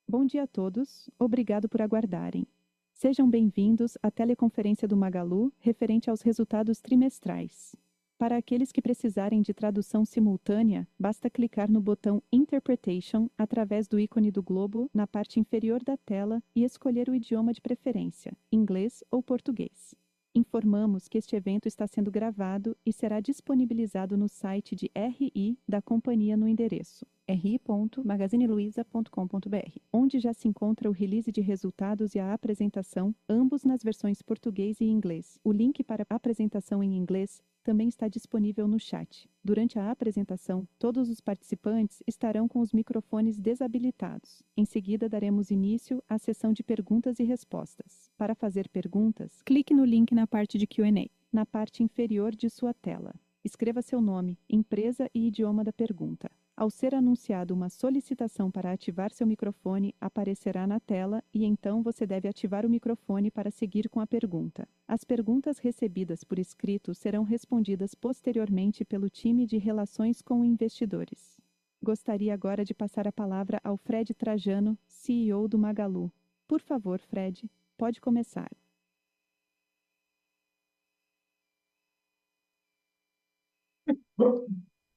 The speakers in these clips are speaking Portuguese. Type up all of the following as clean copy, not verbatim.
Bom dia a todos, obrigado por aguardarem. Sejam bem-vindos à teleconferência do Magalu referente aos resultados trimestrais. Para aqueles que precisarem de tradução simultânea, basta clicar no botão Interpretation através do ícone do globo na parte inferior da tela e escolher o idioma de preferência, inglês ou português. Informamos que este evento está sendo gravado e será disponibilizado no site de RI da companhia no endereço ri.magazineluiza.com.br, onde já se encontra o release de resultados e a apresentação, ambos nas versões português e inglês. O link para a apresentação em inglês também está disponível no chat. Durante a apresentação, todos os participantes estarão com os microfones desabilitados. Em seguida, daremos início à sessão de perguntas e respostas. Para fazer perguntas, clique no link na parte de Q&A, na parte inferior de sua tela. Escreva seu nome, empresa e idioma da pergunta. Ao ser anunciado uma solicitação para ativar seu microfone, aparecerá na tela e então você deve ativar o microfone para seguir com a pergunta. As perguntas recebidas por escrito serão respondidas posteriormente pelo time de relações com investidores. Gostaria agora de passar a palavra ao Fred Trajano, CEO do Magalu. Por favor, Fred, pode começar.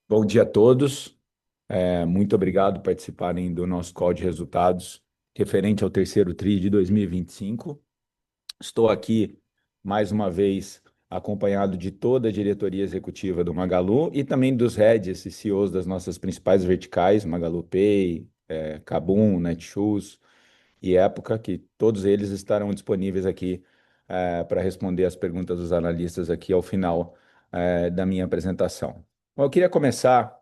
Bom dia a todos. Muito obrigado por participarem do nosso call de resultados referente ao terceiro TRI de 2025. Estou aqui mais uma vez acompanhado de toda a diretoria executiva do Magalu e também dos heads e CEOs das nossas principais verticais, Magalu Pay, Kabum, Netshoes e Época, que todos eles estarão disponíveis aqui para responder as perguntas dos analistas aqui ao final da minha apresentação. Bom, eu queria começar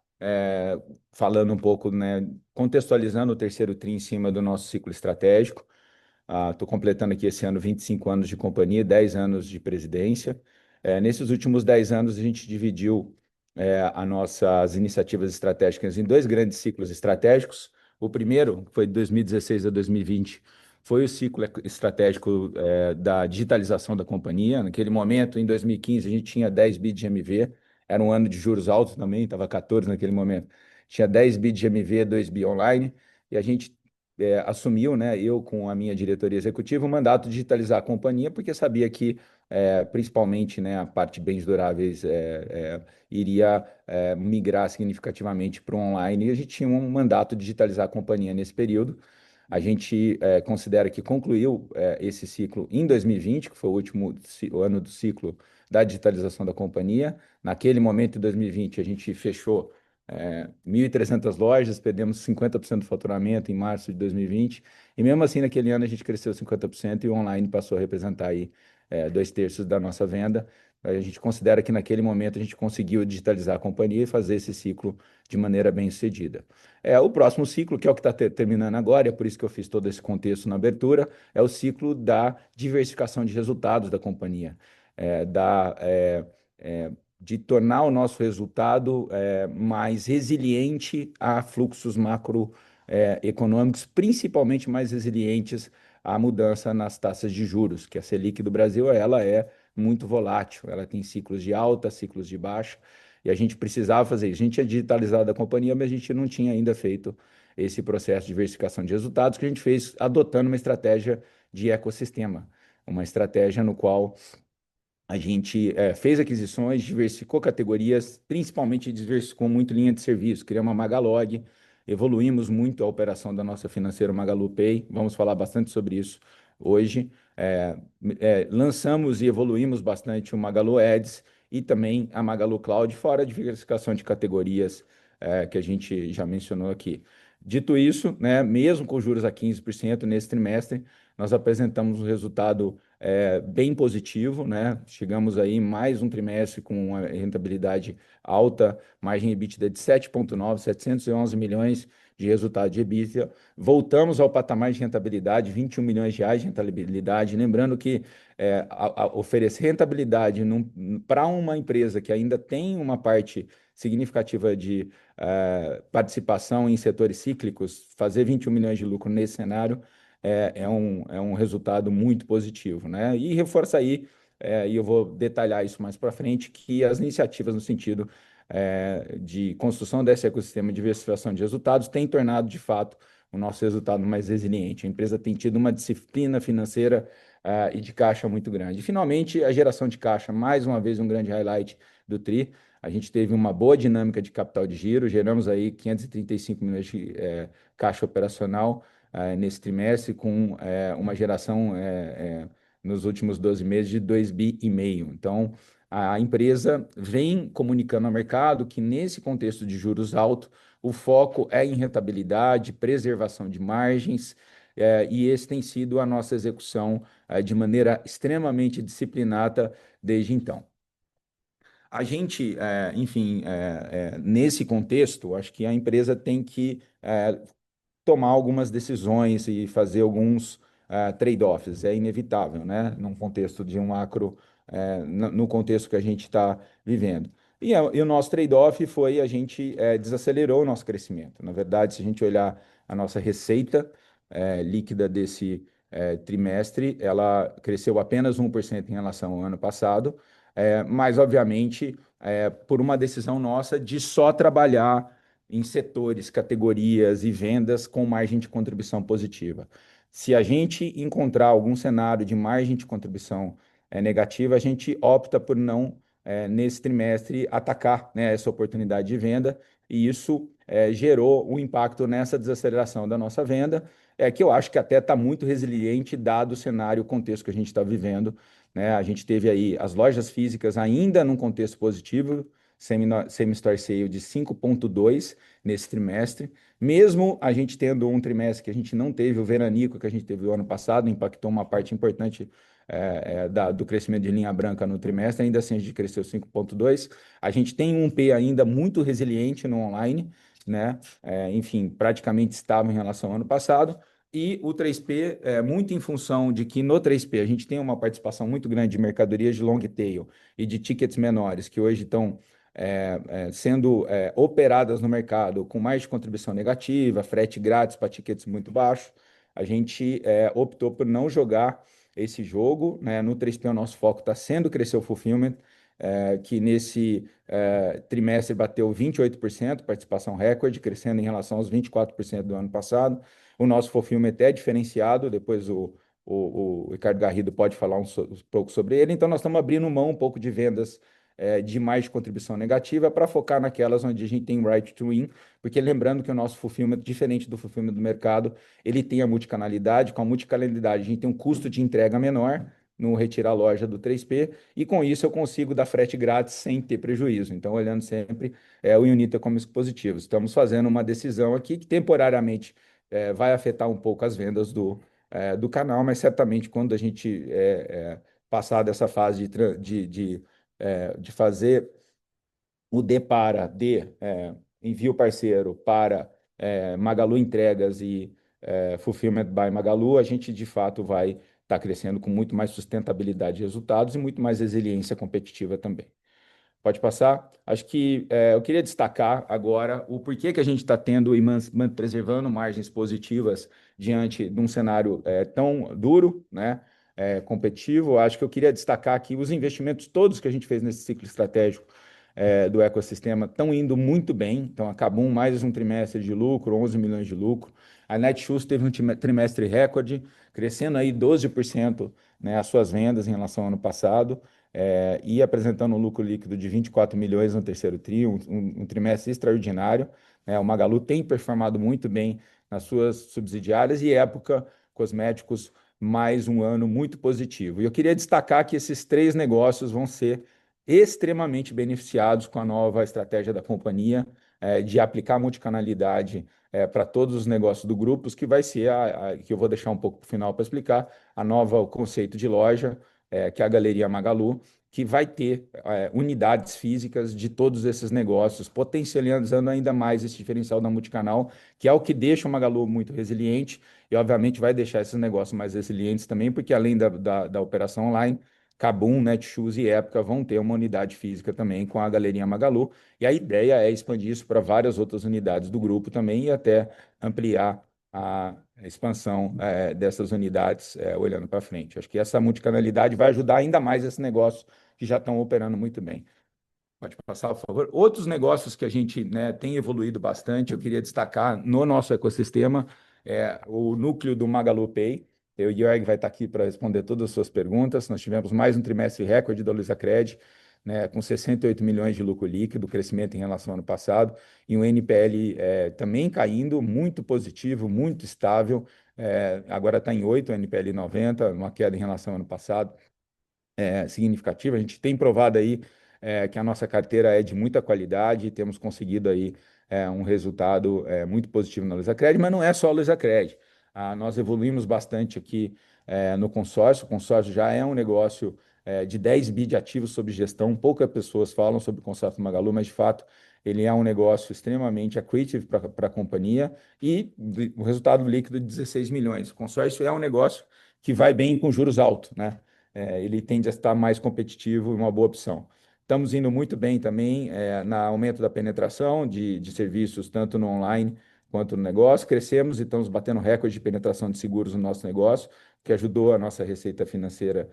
falando um pouco, né, contextualizando o terceiro TRI em cima do nosso ciclo estratégico. Estou completando aqui esse ano 25 anos de companhia, 10 anos de presidência. Nesses últimos 10 anos, a gente dividiu as nossas iniciativas estratégicas em dois grandes ciclos estratégicos. O primeiro, que foi de 2016 a 2020, foi o ciclo estratégico da digitalização da companhia. Naquele momento, em 2015, a gente tinha 10 bi de GMV, era um ano de juros altos também, estava 14 naquele momento. Tinha 10 bi de GMV, 2 bi online, e a gente assumiu, né, eu com a minha diretoria executiva, o mandato de digitalizar a companhia, porque sabia que, principalmente, né, a parte de bens duráveis iria migrar significativamente para o online, e a gente tinha um mandato de digitalizar a companhia nesse período. A gente considera que concluiu esse ciclo em 2020, que foi o último ano do ciclo da digitalização da companhia. Naquele momento, em 2020, a gente fechou 1.300 lojas, perdemos 50% do faturamento em março de 2020, e mesmo assim, naquele ano, a gente cresceu 50% e o online passou a representar aí 2/3 da nossa venda. A gente considera que naquele momento a gente conseguiu digitalizar a companhia e fazer esse ciclo de maneira bem sucedida. O próximo ciclo, que é o que está terminando agora, é por isso que eu fiz todo esse contexto na abertura, é o ciclo da diversificação de resultados da companhia, de tornar o nosso resultado mais resiliente a fluxos macroeconômicos, principalmente mais resilientes à mudança nas taxas de juros, que a Selic do Brasil ela é muito volátil, ela tem ciclos de alta, ciclos de baixa, e a gente precisava fazer isso. A gente tinha digitalizado a companhia, mas a gente não tinha ainda feito esse processo de diversificação de resultados, que a gente fez adotando uma estratégia de ecossistema, uma estratégia no qual a gente fez aquisições, diversificou categorias, principalmente diversificou muito linha de serviço, criamos a Magalog, evoluímos muito a operação da nossa financeira Magalu Pay, vamos falar bastante sobre isso hoje. Lançamos e evoluímos bastante o Magalu Ads e também a Magalu Cloud, fora a diversificação de categorias que a gente já mencionou aqui. Dito isso, né, mesmo com juros a 15% nesse trimestre, nós apresentamos um resultado bem positivo, né? Chegamos aí em mais um trimestre com uma rentabilidade alta, margem EBITDA de 7,9, 711 milhões de resultado de EBITDA. Voltamos ao patamar de rentabilidade, 21 milhões de reais de rentabilidade. Lembrando que oferecer rentabilidade para uma empresa que ainda tem uma parte significativa de participação em setores cíclicos, fazer 21 milhões de lucro nesse cenário é um resultado muito positivo, né? E reforça aí, e eu vou detalhar isso mais para frente, que as iniciativas no sentido de construção desse ecossistema de diversificação de resultados têm tornado, de fato, o nosso resultado mais resiliente. A empresa tem tido uma disciplina financeira e de caixa muito grande. E, finalmente, a geração de caixa, mais uma vez, um grande highlight do TRI. A gente teve uma boa dinâmica de capital de giro, geramos aí 535 milhões de caixa operacional nesse trimestre, com uma geração nos últimos 12 meses de 2,5 bi. Então, a empresa vem comunicando ao mercado que, nesse contexto de juros altos, o foco é em rentabilidade, preservação de margens, e esse tem sido a nossa execução de maneira extremamente disciplinada desde então. A gente, enfim, nesse contexto, acho que a empresa tem que tomar algumas decisões e fazer alguns trade-offs. É inevitável, né? Num contexto de um macro, no contexto que a gente está vivendo. E o nosso trade-off foi a gente desacelerou o nosso crescimento. Na verdade, se a gente olhar a nossa receita líquida desse trimestre, ela cresceu apenas 1% em relação ao ano passado, mas, obviamente, por uma decisão nossa de só trabalhar em setores, categorias e vendas com margem de contribuição positiva. Se a gente encontrar algum cenário de margem de contribuição negativa, a gente opta por não, nesse trimestre, atacar, né, essa oportunidade de venda, e isso gerou um impacto nessa desaceleração da nossa venda, que eu acho que até está muito resiliente, dado o cenário, o contexto que a gente está vivendo, né? A gente teve aí as lojas físicas ainda num contexto positivo, same-store sale de 5,2 nesse trimestre, mesmo a gente tendo um trimestre que a gente não teve o veranico que a gente teve o ano passado, impactou uma parte importante do crescimento de linha branca no trimestre, ainda assim a gente cresceu 5,2. A gente tem um P ainda muito resiliente no online, né? Enfim, praticamente estável em relação ao ano passado. E o 3P, muito em função de que no 3P a gente tem uma participação muito grande de mercadorias de long tail e de tickets menores, que hoje estão sendo operadas no mercado com mais de contribuição negativa, frete grátis para tickets muito baixos. A gente optou por não jogar esse jogo, né? No 3P o nosso foco está sendo crescer o fulfillment, que nesse trimestre bateu 28%, participação recorde, crescendo em relação aos 24% do ano passado. O nosso fulfillment é diferenciado, depois o Ricardo Garrido pode falar um pouco sobre ele. Então, nós estamos abrindo mão um pouco de vendas de mais de contribuição negativa para focar naquelas onde a gente tem right to win, porque lembrando que o nosso fulfillment, diferente do fulfillment do mercado, ele tem a multicanalidade. Com a multicanalidade, a gente tem um custo de entrega menor no retirar a loja do 3P, e com isso eu consigo dar frete grátis sem ter prejuízo. Então, olhando sempre o Unita como positivo. Estamos fazendo uma decisão aqui que temporariamente vai afetar um pouco as vendas do canal, mas certamente quando a gente passar dessa fase de fazer o D para envio parceiro para Magalu Entregas e Fulfillment by Magalu, a gente de fato vai estar crescendo com muito mais sustentabilidade de resultados e muito mais resiliência competitiva também. Pode passar. Acho que eu queria destacar agora o porquê que a gente está tendo e preservando margens positivas diante de um cenário tão duro, né, competitivo. Acho que eu queria destacar aqui os investimentos todos que a gente fez nesse ciclo estratégico do ecossistema estão indo muito bem. Então, acabou mais um trimestre de lucro, 11 milhões de lucro. A Netshoes teve um trimestre recorde, crescendo aí 12%, né, as suas vendas em relação ao ano passado, e apresentando um lucro líquido de 24 milhões no terceiro tri, um trimestre extraordinário, né? O Magalu tem performado muito bem nas suas subsidiárias, e Época Cosméticos, mais um ano muito positivo. E eu queria destacar que esses três negócios vão ser extremamente beneficiados com a nova estratégia da companhia, de aplicar multicanalidade para todos os negócios do grupo, que vai ser que eu vou deixar um pouco para o final para explicar, o conceito de loja, que é a Galeria Magalu, que vai ter unidades físicas de todos esses negócios, potencializando ainda mais esse diferencial da multicanal, que é o que deixa o Magalu muito resiliente e, obviamente, vai deixar esses negócios mais resilientes também, porque além da operação online, Kabum, Netshoes e Época vão ter uma unidade física também com a Galeria Magalu, e a ideia é expandir isso para várias outras unidades do grupo também e até ampliar a expansão dessas unidades olhando para frente. Acho que essa multicanalidade vai ajudar ainda mais esse negócio que já estão operando muito bem. Pode passar, por favor. Outros negócios que a gente, né, tem evoluído bastante, eu queria destacar no nosso ecossistema, o núcleo do Magalu Pay. O Jörg vai estar aqui para responder todas as suas perguntas. Nós tivemos mais um trimestre recorde da Luizacred, né, com 68 milhões de lucro líquido, crescimento em relação ao ano passado, e um NPL também caindo, muito positivo, muito estável. Agora está em 8, o NPL 90, uma queda em relação ao ano passado significativa. A gente tem provado aí que a nossa carteira é de muita qualidade, temos conseguido aí um resultado muito positivo na Luizacred, mas não é só a Luizacred. Nós evoluímos bastante aqui no consórcio. O consórcio já é um negócio de 10 bi de ativos sob gestão. Poucas pessoas falam sobre o consórcio Magalu, mas de fato ele é um negócio extremamente accretive para a companhia e o resultado líquido de 16 milhões. O consórcio é um negócio que vai bem com juros altos, né? Ele tende a estar mais competitivo e uma boa opção. Estamos indo muito bem também no aumento da penetração de serviços, tanto no online quanto no negócio. Crescemos e estamos batendo recorde de penetração de seguros no nosso negócio, que ajudou a nossa receita financeira,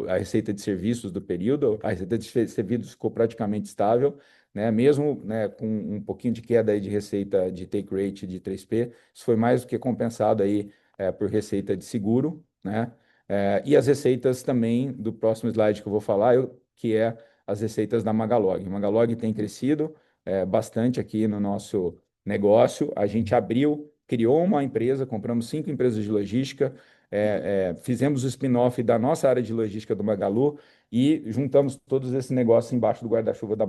a receita de serviços do período. A receita de serviços ficou praticamente estável, né? Mesmo, né, com um pouquinho de queda aí de receita de take rate de 3P, isso foi mais do que compensado aí por receita de seguro, né? E as receitas também do próximo slide que eu vou falar, que é as receitas da Magalog. A Magalog tem crescido bastante aqui no nosso negócio. A gente criou uma empresa, compramos 5 empresas de logística, fizemos o spin-off da nossa área de logística do Magalu e juntamos todos esses negócios embaixo do guarda-chuva da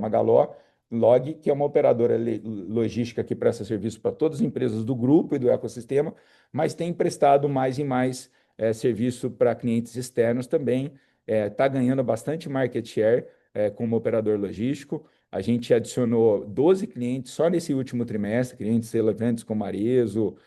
Log, que é uma operadora logística que presta serviço para todas as empresas do grupo e do ecossistema, mas tem prestado mais e mais serviço para clientes externos também, está ganhando bastante market share como operador logístico. A gente adicionou 12 clientes só nesse último trimestre, clientes relevantes como Arezzo,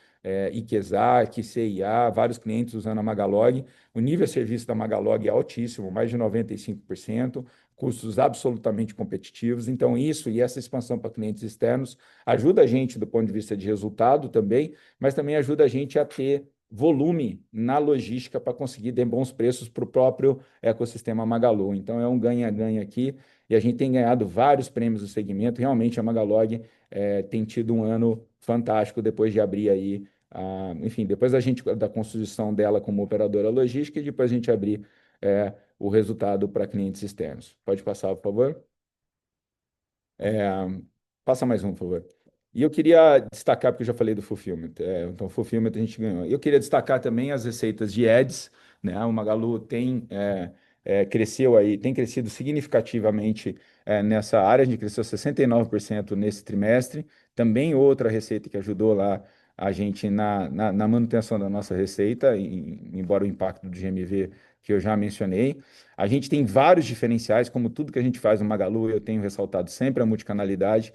Ikezak, CIA, vários clientes usando a Magalog. O nível de serviço da Magalog é altíssimo, mais de 95%, custos absolutamente competitivos. Então, isso e essa expansão para clientes externos ajuda a gente do ponto de vista de resultado também, mas também ajuda a gente a ter volume na logística para conseguir dar bons preços para o próprio ecossistema Magalu. Então, é um ganha-ganha aqui e a gente tem ganhado vários prêmios do segmento. Realmente, a Magalog tem tido um ano fantástico depois de abrir aí, enfim, depois da construção dela como operadora logística e depois a gente abrir o resultado para clientes externos. Pode passar, por favor? É, Passa mais um, por favor. E eu queria destacar, porque eu já falei do Fulfillment, então Fulfillment a gente ganhou. Eu queria destacar também as receitas de ads, né? O Magalu tem crescido significativamente nessa área, a gente cresceu 69% nesse trimestre. Também outra receita que ajudou lá a gente na manutenção da nossa receita, embora o impacto do GMV que eu já mencionei. A gente tem vários diferenciais, como tudo que a gente faz no Magalu, eu tenho ressaltado sempre a multicanalidade,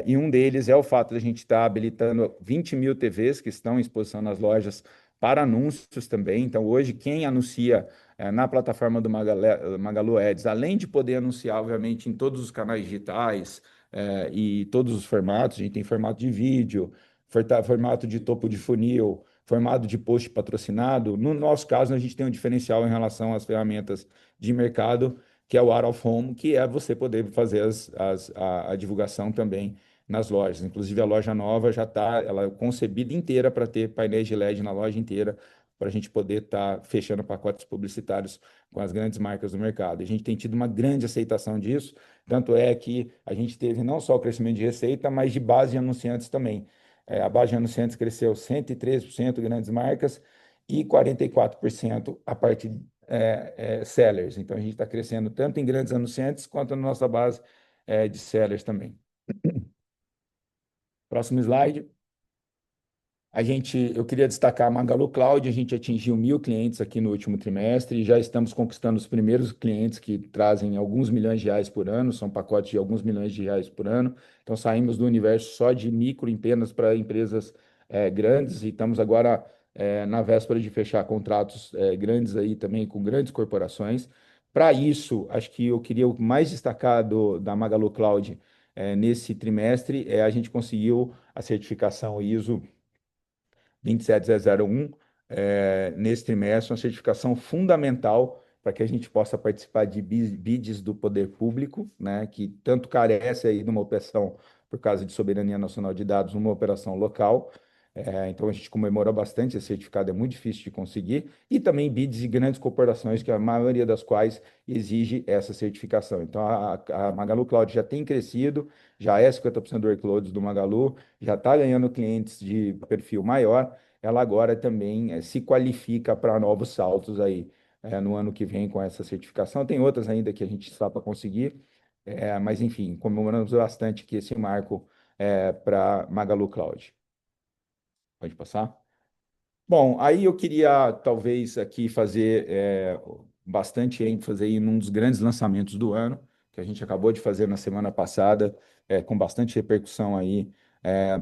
e um deles é o fato de a gente estar habilitando 20 mil TVs que estão em exposição nas lojas para anúncios também. Então, hoje, quem anuncia na plataforma do Magalu Ads, além de poder anunciar, obviamente, em todos os canais digitais e todos os formatos, a gente tem formato de vídeo, formato de topo de funil, formato de post patrocinado. No nosso caso, a gente tem um diferencial em relação às ferramentas de mercado, que é o Out of Home, que é você poder fazer a divulgação também nas lojas. Inclusive, a loja nova ela é concebida inteira para ter painéis de LED na loja inteira, para a gente poder estar fechando pacotes publicitários com as grandes marcas do mercado. A gente tem tido uma grande aceitação disso, tanto é que a gente teve não só o crescimento de receita, mas de base de anunciantes também. A base de anunciantes cresceu 113% grandes marcas e 44% a parte sellers. Então, a gente está crescendo tanto em grandes anunciantes quanto na nossa base de sellers também. Próximo slide. Eu queria destacar a Magalu Cloud, a gente atingiu 1.000 clientes aqui no último trimestre e já estamos conquistando os primeiros clientes que trazem alguns milhões de reais por ano, são pacotes de alguns milhões de reais por ano. Então, saímos do universo só de micro apenas para empresas grandes e estamos agora na véspera de fechar contratos grandes aí também com grandes corporações. Para isso, acho que eu queria o mais destacado da Magalu Cloud nesse trimestre a gente conseguiu a certificação ISO 27001 nesse trimestre, uma certificação fundamental para que a gente possa participar de bids do poder público, né, que tanto carece aí de uma operação por causa de soberania nacional de dados, uma operação local. Então, a gente comemorou bastante. Esse certificado é muito difícil de conseguir. E também BIDs de grandes corporações, que a maioria das quais exige essa certificação. Então, a Magalu Cloud já tem crescido, já é 50% do workloads do Magalu, já está ganhando clientes de perfil maior. Ela agora também se qualifica para novos saltos aí no ano que vem com essa certificação. Tem outras ainda que a gente está para conseguir, mas enfim, comemoramos bastante aqui esse marco para Magalu Cloud. Pode passar? Bom, aí eu queria talvez aqui fazer bastante ênfase aí num dos grandes lançamentos do ano, que a gente acabou de fazer na semana passada, com bastante repercussão aí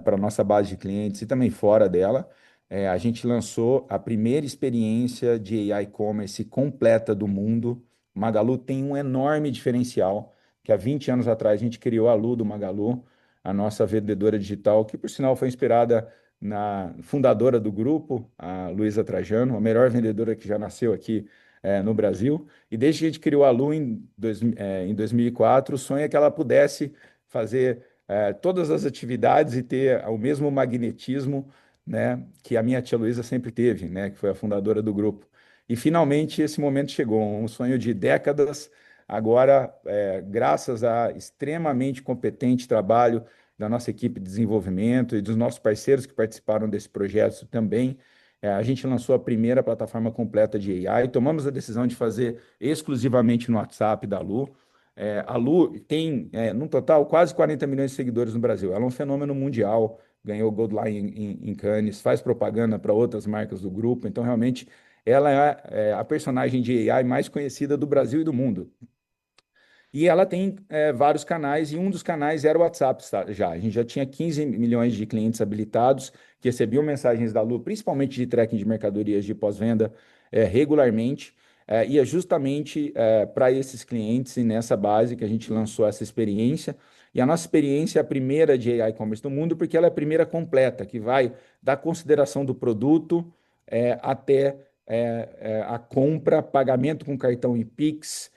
para a nossa base de clientes e também fora dela. A gente lançou a primeira experiência de AI Commerce completa do mundo. Magalu tem um enorme diferencial, que há 20 anos atrás a gente criou a Lu do Magalu, a nossa vendedora digital, que por sinal foi inspirada na fundadora do grupo, a Luísa Trajano, a melhor vendedora que já nasceu aqui no Brasil. E desde que a gente criou a Lu em 2004, o sonho é que ela pudesse fazer todas as atividades e ter o mesmo magnetismo, né, que a minha tia Luísa sempre teve, né, que foi a fundadora do grupo. E finalmente esse momento chegou, um sonho de décadas. Agora, graças a extremamente competente trabalho da nossa equipe de desenvolvimento e dos nossos parceiros que participaram desse projeto também. A gente lançou a primeira plataforma completa de AI, tomamos a decisão de fazer exclusivamente no WhatsApp da Lu. A Lu tem, no total, quase 40 milhões de seguidores no Brasil. Ela é um fenômeno mundial, ganhou Gold Lion em Cannes, faz propaganda para outras marcas do grupo, então realmente ela é a personagem de AI mais conhecida do Brasil e do mundo. E ela tem vários canais, e um dos canais era o WhatsApp já. A gente já tinha 15 milhões de clientes habilitados que recebiam mensagens da Lu, principalmente de tracking de mercadorias de pós-venda, regularmente. E é justamente para esses clientes e nessa base que a gente lançou essa experiência. E a nossa experiência é a primeira de AI Commerce do mundo, porque ela é a primeira completa, que vai da consideração do produto até a compra, pagamento com cartão e Pix,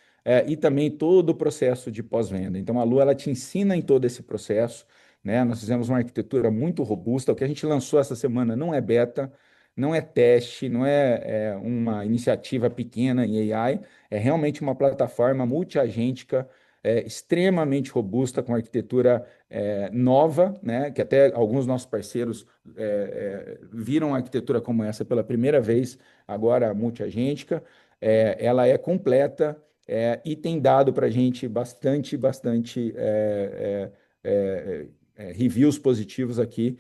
e também todo o processo de pós-venda. Então, a Lu, ela te ensina em todo esse processo, né? Nós fizemos uma arquitetura muito robusta. O que a gente lançou essa semana não é beta, não é teste, não é uma iniciativa pequena em AI, é realmente uma plataforma multiagêntica, extremamente robusta, com arquitetura nova, né? Que até alguns nossos parceiros viram a arquitetura como essa pela primeira vez, agora multiagêntica. Ela é completa, e tem dado para a gente bastante reviews positivos aqui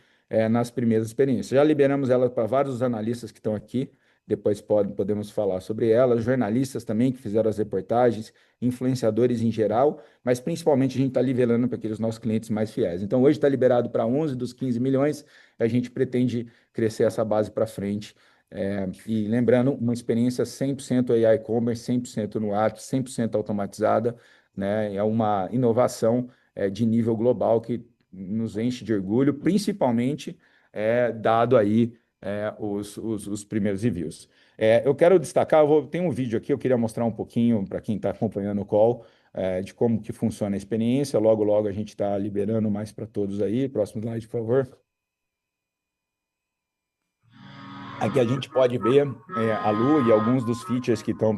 nas primeiras experiências. Já liberamos ela para vários analistas que estão aqui, depois podemos falar sobre ela, jornalistas também que fizeram as reportagens, influenciadores em geral, mas principalmente a gente está nivelando para aqueles nossos clientes mais fiéis. Então, hoje está liberado para 11 dos 15 milhões, a gente pretende crescer essa base para frente. E lembrando, uma experiência 100% AI Commerce, 100% no ar, 100% automatizada, né? É uma inovação de nível global que nos enche de orgulho, principalmente dado aí os primeiros reviews. Eu quero destacar, tem um vídeo aqui, eu queria mostrar um pouquinho para quem está acompanhando o call, de como que funciona a experiência. Logo, logo a gente está liberando mais para todos aí. Próximo slide, por favor. Aqui a gente pode ver a Lu e alguns dos features que estão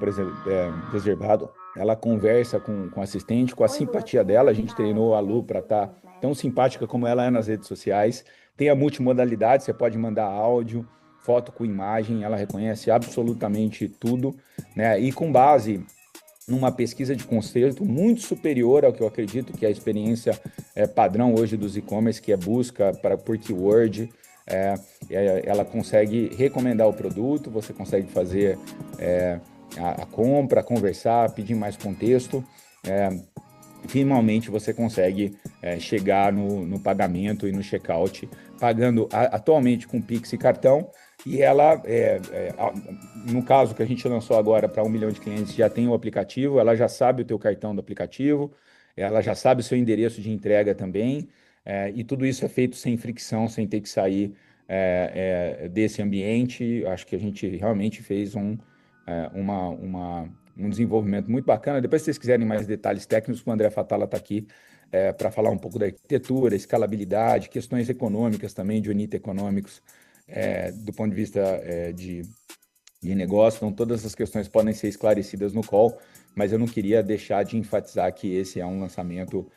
reservados. Ela conversa com o assistente, com a simpatia dela. A gente treinou a Lu para estar tão simpática como ela é nas redes sociais. Tem a multimodalidade, você pode mandar áudio, foto com imagem, ela reconhece absolutamente tudo, né? E com base numa pesquisa de conceito muito superior ao que eu acredito que é a experiência padrão hoje dos e-commerce, que é busca por keyword. Ela consegue recomendar o produto, você consegue fazer a compra, conversar, pedir mais contexto. Finalmente você consegue chegar no pagamento e no checkout, pagando atualmente com Pix e cartão. E ela, no caso que a gente lançou agora para 1 milhão de clientes, já tem o aplicativo, ela já sabe o teu cartão do aplicativo, ela já sabe o seu endereço de entrega também, e tudo isso é feito sem fricção, sem ter que sair desse ambiente. Acho que a gente realmente fez um desenvolvimento muito bacana. Depois, se vocês quiserem mais detalhes técnicos, o André Fatala está aqui para falar um pouco da arquitetura, escalabilidade, questões econômicas também, de unit econômicos. do ponto de vista de negócio, então todas as questões podem ser esclarecidas no call, mas eu não queria deixar de enfatizar que esse é um lançamento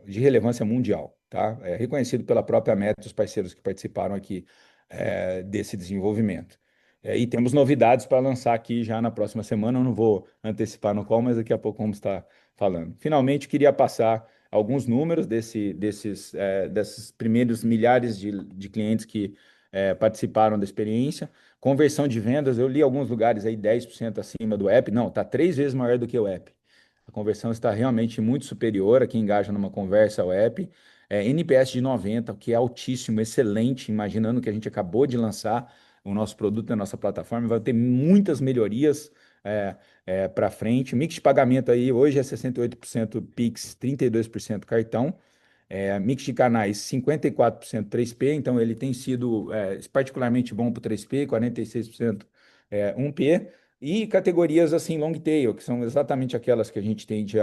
de relevância mundial, tá? É reconhecido pela própria Meta, os parceiros que participaram aqui desse desenvolvimento. E temos novidades para lançar aqui já na próxima semana, eu não vou antecipar no call, mas daqui a pouco vamos estar falando. Finalmente, queria passar alguns números desses primeiros milhares de clientes que participaram da experiência. Conversão de vendas, eu li alguns lugares aí 10% acima do app. Não, está 3 vezes maior do que o app. A conversão está realmente muito superior a quem engaja numa conversa ao app. NPS de 90, o que é altíssimo, excelente, imaginando que a gente acabou de lançar o nosso produto na nossa plataforma, vai ter muitas melhorias para frente. O mix de pagamento aí hoje é 68% Pix, 32% cartão. Mix de canais 54% 3P, então ele tem sido particularmente bom para o 3P, 46% 1P, e categorias assim long tail, que são exatamente aquelas que a gente tende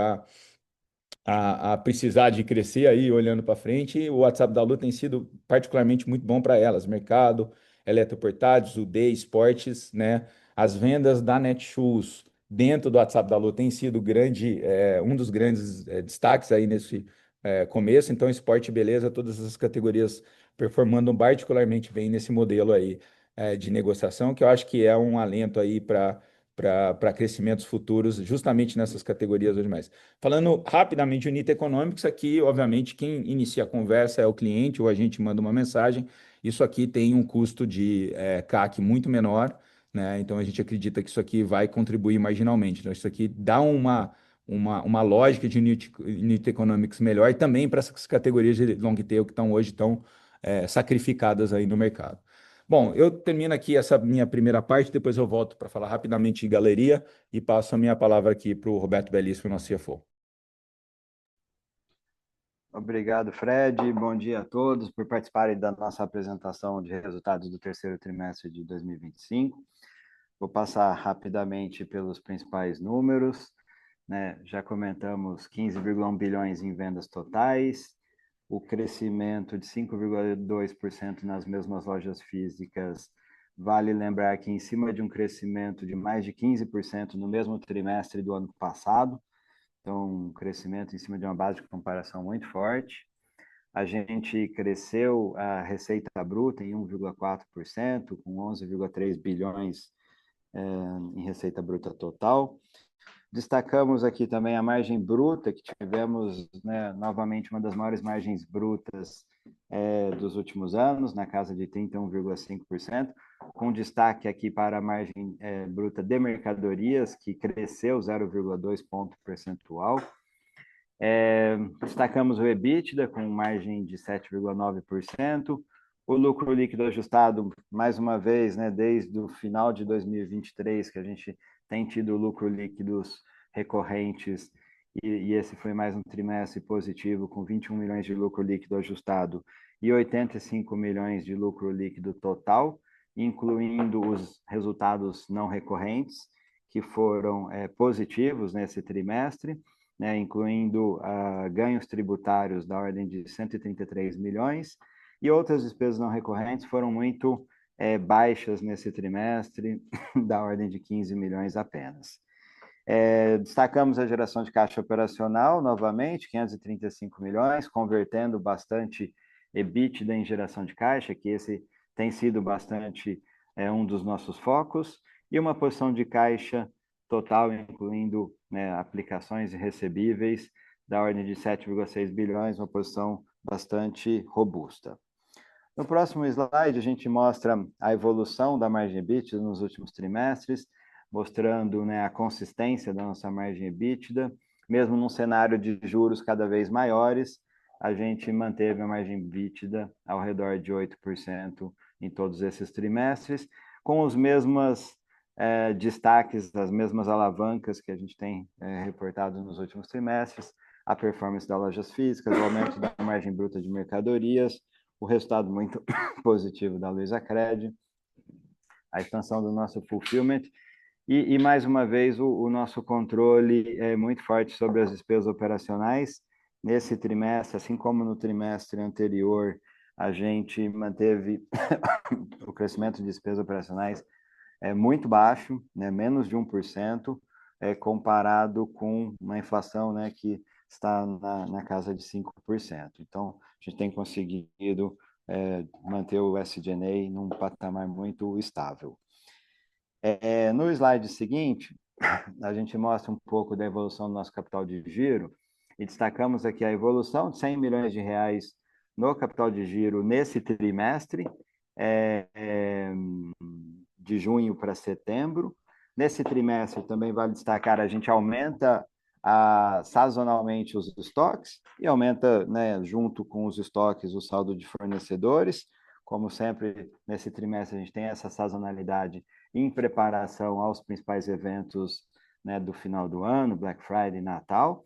a precisar de crescer aí olhando para frente. O WhatsApp da Lu tem sido particularmente muito bom para elas, mercado, eletroportáteis, UD, esportes, né? As vendas da Netshoes dentro do WhatsApp da Lu tem sido um dos grandes destaques aí nesse começo. Então, esporte e beleza, todas essas categorias performando particularmente bem nesse modelo aí de negociação, que eu acho que é um alento aí para crescimentos futuros, justamente nessas categorias hoje mais. Falando rapidamente de Unita Economics, aqui, obviamente, quem inicia a conversa é o cliente ou a gente manda uma mensagem. Isso aqui tem um custo de CAC muito menor, né? Então, a gente acredita que isso aqui vai contribuir marginalmente. Então, isso aqui dá uma lógica de Unit Economics melhor e também para essas categorias de long tail que estão hoje tão sacrificadas aí no mercado. Bom, eu termino aqui essa minha primeira parte, depois eu volto para falar rapidamente de galeria e passo a minha palavra aqui para o Roberto Belíssimo, nosso CFO. Obrigado, Fred. Bom dia a todos por participarem da nossa apresentação de resultados do terceiro trimestre de 2025. Vou passar rapidamente pelos principais números, né? Já comentamos 15,1 bilhões em vendas totais, o crescimento de 5,2% nas mesmas lojas físicas. Vale lembrar que em cima de um crescimento de mais de 15% no mesmo trimestre do ano passado, então um crescimento em cima de uma base de comparação muito forte. A gente cresceu a receita bruta em 1,4%, com 11,3 bilhões em receita bruta total. Destacamos aqui também a margem bruta, que tivemos, né, novamente uma das maiores margens brutas dos últimos anos, na casa de 31,5%, com destaque aqui para a margem bruta de mercadorias, que cresceu 0,2 ponto percentual. Destacamos o EBITDA com margem de 7,9%, o lucro líquido ajustado, mais uma vez, né, desde o final de 2023, que a gente tem tido lucro líquidos recorrentes, e esse foi mais um trimestre positivo, com 21 milhões de lucro líquido ajustado e 85 milhões de lucro líquido total, incluindo os resultados não recorrentes, que foram positivos nesse trimestre, né, incluindo ganhos tributários da ordem de 133 milhões, e outras despesas não recorrentes foram muito baixas nesse trimestre, da ordem de 15 milhões apenas. Destacamos a geração de caixa operacional, novamente, 535 milhões, convertendo bastante EBITDA em geração de caixa, que esse tem sido bastante um dos nossos focos, e uma posição de caixa total, incluindo, né, aplicações e recebíveis, da ordem de 7,6 bilhões, uma posição bastante robusta. No próximo slide, a gente mostra a evolução da margem EBITDA nos últimos trimestres, mostrando, né, a consistência da nossa margem EBITDA, mesmo num cenário de juros cada vez maiores, a gente manteve a margem EBITDA ao redor de 8% em todos esses trimestres, com os mesmos destaques, as mesmas alavancas que a gente tem reportado nos últimos trimestres, a performance das lojas físicas, o aumento da margem bruta de mercadorias, o resultado muito positivo da Luizacred, a expansão do nosso fulfillment e mais uma vez, o nosso controle é muito forte sobre as despesas operacionais. Nesse trimestre, assim como no trimestre anterior, a gente manteve o crescimento de despesas operacionais muito baixo, né, menos de 1%, comparado com uma inflação, né, que está na casa de 5%. Então, a gente tem conseguido manter o SG&A num patamar muito estável. No slide seguinte, a gente mostra um pouco da evolução do nosso capital de giro e destacamos aqui a evolução de 100 milhões de reais no capital de giro nesse trimestre, de junho para setembro. Nesse trimestre, também vale destacar, a gente aumenta sazonalmente os estoques e aumenta, né, junto com os estoques, o saldo de fornecedores. Como sempre, nesse trimestre, a gente tem essa sazonalidade em preparação aos principais eventos, né, do final do ano, Black Friday e Natal.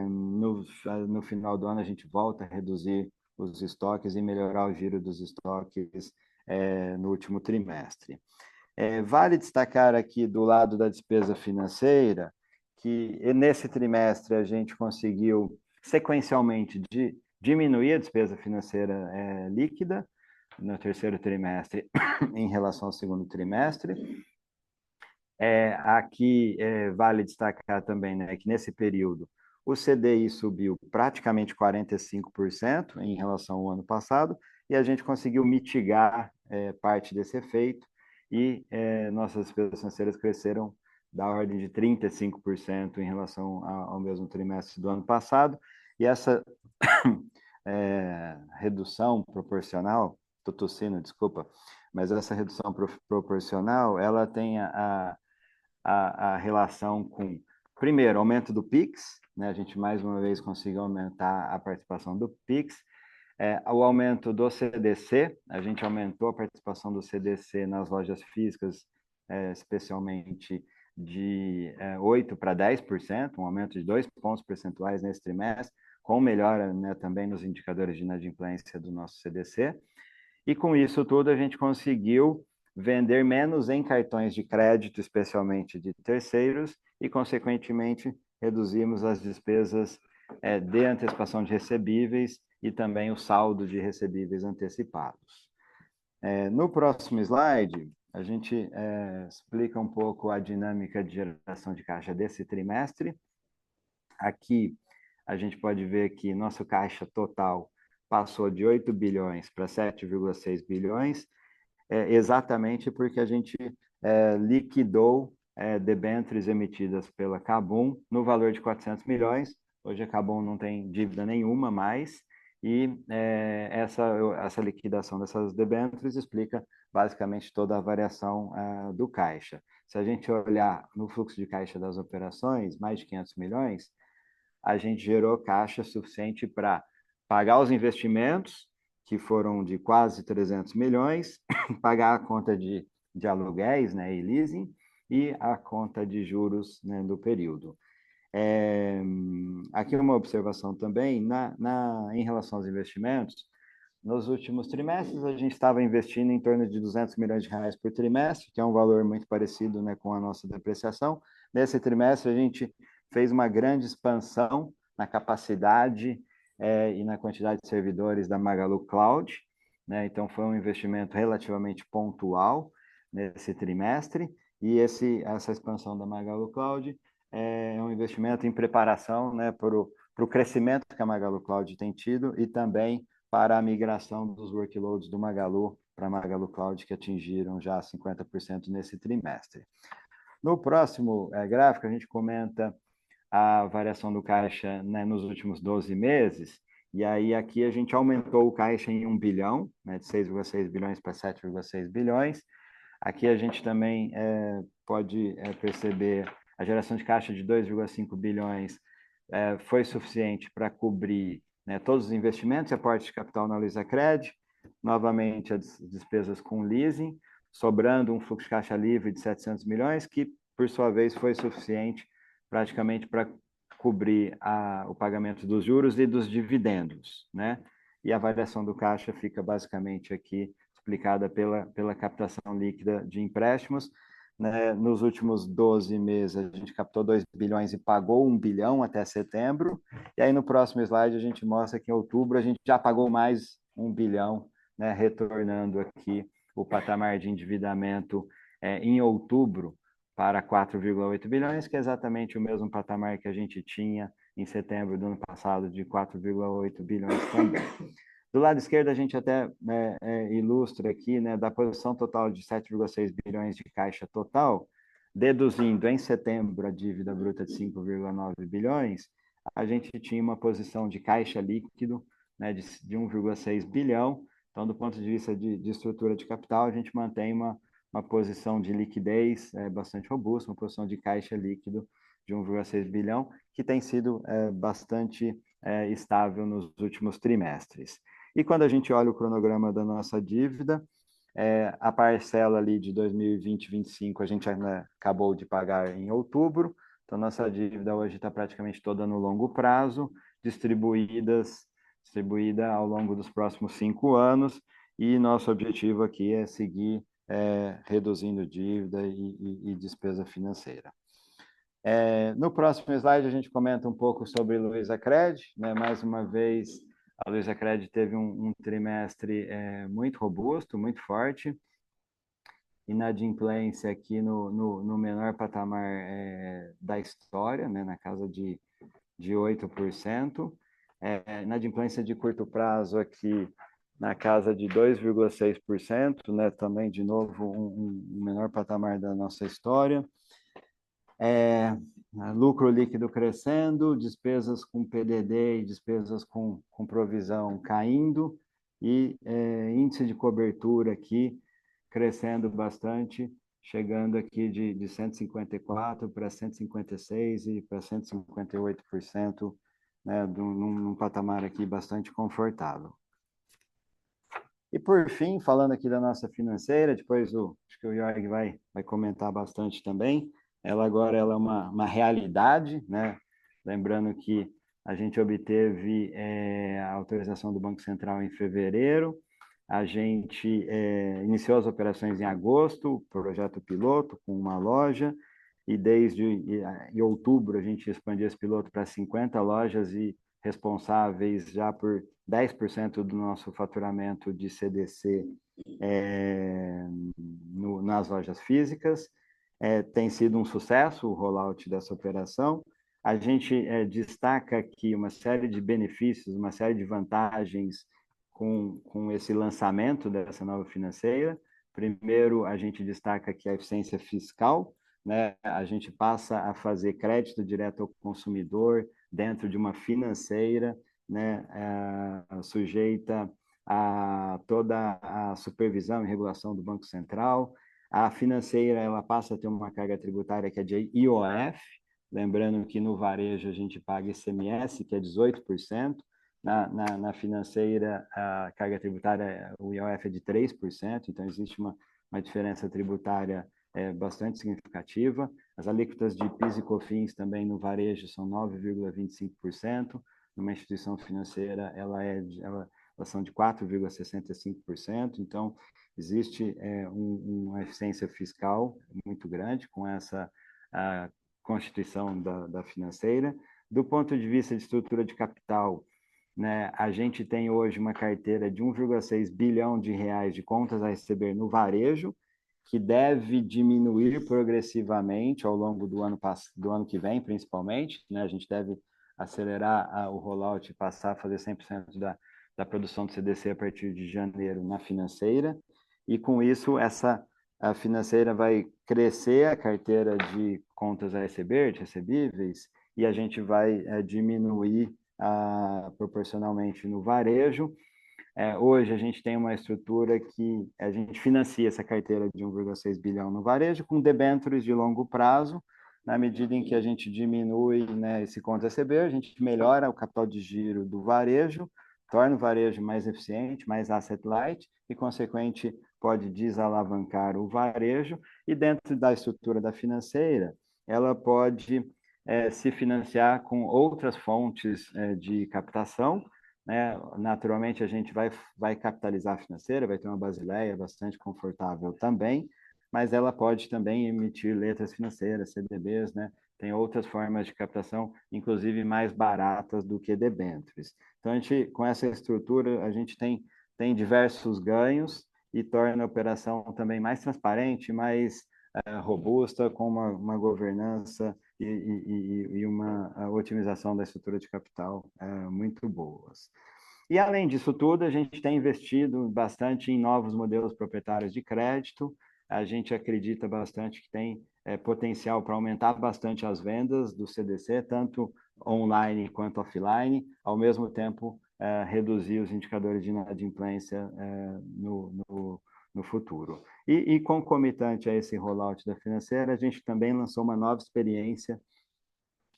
No final do ano, a gente volta a reduzir os estoques e melhorar o giro dos estoques no último trimestre. Vale destacar aqui do lado da despesa financeira que nesse trimestre a gente conseguiu sequencialmente diminuir a despesa financeira líquida no terceiro trimestre em relação ao segundo trimestre. Aqui vale destacar também, né, que nesse período o CDI subiu praticamente 45% em relação ao ano passado e a gente conseguiu mitigar parte desse efeito e nossas despesas financeiras cresceram da ordem de 35% em relação ao mesmo trimestre do ano passado. E essa redução proporcional, estou tossindo, desculpa, mas essa redução proporcional, ela tem a relação com, primeiro, aumento do PIX, né? A gente mais uma vez conseguiu aumentar a participação do PIX, o aumento do CDC, a gente aumentou a participação do CDC nas lojas físicas, especialmente de 8% para 10%, um aumento de 2 pontos percentuais nesse trimestre, com melhora, né, também nos indicadores de inadimplência do nosso CDC. E com isso tudo a gente conseguiu vender menos em cartões de crédito, especialmente de terceiros, e, consequentemente, reduzimos as despesas de antecipação de recebíveis e também o saldo de recebíveis antecipados. No próximo slide, a gente explica um pouco a dinâmica de geração de caixa desse trimestre. Aqui, a gente pode ver que nosso caixa total passou de 8 bilhões para 7,6 bilhões, exatamente porque a gente liquidou debêntures emitidas pela Kabum no valor de 400 milhões. Hoje a Kabum não tem dívida nenhuma mais, e essa liquidação dessas debêntures explica basicamente toda a variação do caixa. Se a gente olhar no fluxo de caixa das operações, mais de 500 milhões, a gente gerou caixa suficiente para pagar os investimentos, que foram de quase 300 milhões, pagar a conta de aluguéis, né, e leasing, e a conta de juros, né, do período. Aqui uma observação também, em relação aos investimentos, nos últimos trimestres a gente estava investindo em torno de 200 milhões de reais por trimestre, que é um valor muito parecido, né, com a nossa depreciação. Nesse trimestre a gente fez uma grande expansão na capacidade e na quantidade de servidores da Magalu Cloud, né? Então foi um investimento relativamente pontual nesse trimestre, e essa expansão da Magalu Cloud é um investimento em preparação, né, para o crescimento que a Magalu Cloud tem tido e também para a migração dos workloads do Magalu para a Magalu Cloud, que atingiram já 50% nesse trimestre. No próximo gráfico, a gente comenta a variação do caixa, né, nos últimos 12 meses, e aí aqui a gente aumentou o caixa em 1 bilhão, né, de 6,6 bilhões para 7,6 bilhões. Aqui a gente também pode perceber a geração de caixa de 2,5 bilhões foi suficiente para cobrir, né, todos os investimentos e aporte de capital na Luizacred, novamente as despesas com leasing, sobrando um fluxo de caixa livre de 700 milhões, que, por sua vez, foi suficiente praticamente para cobrir o pagamento dos juros e dos dividendos, né? E a variação do caixa fica basicamente aqui explicada pela captação líquida de empréstimos, né? Nos últimos 12 meses, a gente captou 2 bilhões e pagou 1 bilhão até setembro. E aí, no próximo slide, a gente mostra que em outubro a gente já pagou mais 1 bilhão, né, retornando aqui o patamar de endividamento em outubro para 4,8 bilhões, que é exatamente o mesmo patamar que a gente tinha em setembro do ano passado, de 4,8 bilhões também. Do lado esquerdo, a gente até ilustra aqui, né, da posição total de 7,6 bilhões de caixa total, deduzindo em setembro a dívida bruta de 5,9 bilhões, a gente tinha uma posição de caixa líquido, né, de 1,6 bilhão. Então, do ponto de vista de estrutura de capital, a gente mantém uma posição de liquidez bastante robusta, uma posição de caixa líquido de 1,6 bilhão, que tem sido bastante estável nos últimos trimestres. E quando a gente olha o cronograma da nossa dívida, a parcela ali de 2020-25 a gente ainda acabou de pagar em outubro, então nossa dívida hoje está praticamente toda no longo prazo, distribuída ao longo dos próximos 5 anos, e nosso objetivo aqui é seguir reduzindo dívida e despesa financeira. No próximo slide a gente comenta um pouco sobre Luizacred, né? Mais uma vez, a Luizacred teve um trimestre muito robusto, muito forte, inadimplência aqui no menor patamar da história, né? Na casa de 8%, inadimplência de curto prazo aqui na casa de 2,6%, né? Também, de novo, um menor patamar da nossa história. Lucro líquido crescendo, despesas com PDD e despesas com provisão caindo, e índice de cobertura aqui crescendo bastante, chegando aqui de 154% para 156% e para 158%, né, num patamar aqui bastante confortável. E por fim, falando aqui da nossa financeira, depois acho que o Jorg vai comentar bastante também. Ela agora é uma realidade, né? Lembrando que a gente obteve a autorização do Banco Central em fevereiro, a gente iniciou as operações em agosto, projeto piloto com uma loja, e desde em outubro a gente expandiu esse piloto para 50 lojas e responsáveis já por 10% do nosso faturamento de CDC nas lojas físicas. Tem sido um sucesso o rollout dessa operação. A gente destaca aqui uma série de benefícios, uma série de vantagens com esse lançamento dessa nova financeira. Primeiro, a gente destaca aqui a eficiência fiscal, né? A gente passa a fazer crédito direto ao consumidor dentro de uma financeira, né? Sujeita a toda a supervisão e regulação do Banco Central. A financeira, ela passa a ter uma carga tributária que é de IOF, lembrando que no varejo a gente paga ICMS, que é 18%, na financeira a carga tributária, o IOF é de 3%, então existe uma diferença tributária bastante significativa. As alíquotas de PIS e COFINS também no varejo são 9,25%, numa instituição financeira elas são de 4,65%, então existe uma eficiência fiscal muito grande com essa constituição da financeira. Do ponto de vista de estrutura de capital, né, a gente tem hoje uma carteira de 1,6 bilhão de reais de contas a receber no varejo, que deve diminuir progressivamente ao longo do ano que vem, principalmente, né? A gente deve acelerar o rollout e passar a fazer 100% da produção do CDC a partir de janeiro na financeira, e com isso a financeira vai crescer a carteira de contas a receber, de recebíveis, e a gente vai diminuir proporcionalmente no varejo. Hoje a gente tem uma estrutura que a gente financia essa carteira de 1,6 bilhão no varejo com debêntures de longo prazo. Na medida em que a gente diminui, né, esse conta a receber, a gente melhora o capital de giro do varejo, torna o varejo mais eficiente, mais asset light, e, consequente, pode desalavancar o varejo. E dentro da estrutura da financeira, ela pode se financiar com outras fontes de captação, né? Naturalmente, a gente vai capitalizar a financeira, vai ter uma basileia bastante confortável também, mas ela pode também emitir letras financeiras, CDBs, né? Tem outras formas de captação, inclusive mais baratas do que debêntures. Então, com essa estrutura, a gente tem tem diversos ganhos e torna a operação também mais transparente, mais robusta, com uma governança e uma otimização da estrutura de capital muito boas. E, além disso tudo, a gente tem investido bastante em novos modelos proprietários de crédito. A gente acredita bastante que tem potencial para aumentar bastante as vendas do CDC, tanto online quanto offline, ao mesmo tempo reduzir os indicadores de inadimplência no futuro. E concomitante a esse rollout da financeira, a gente também lançou uma nova experiência,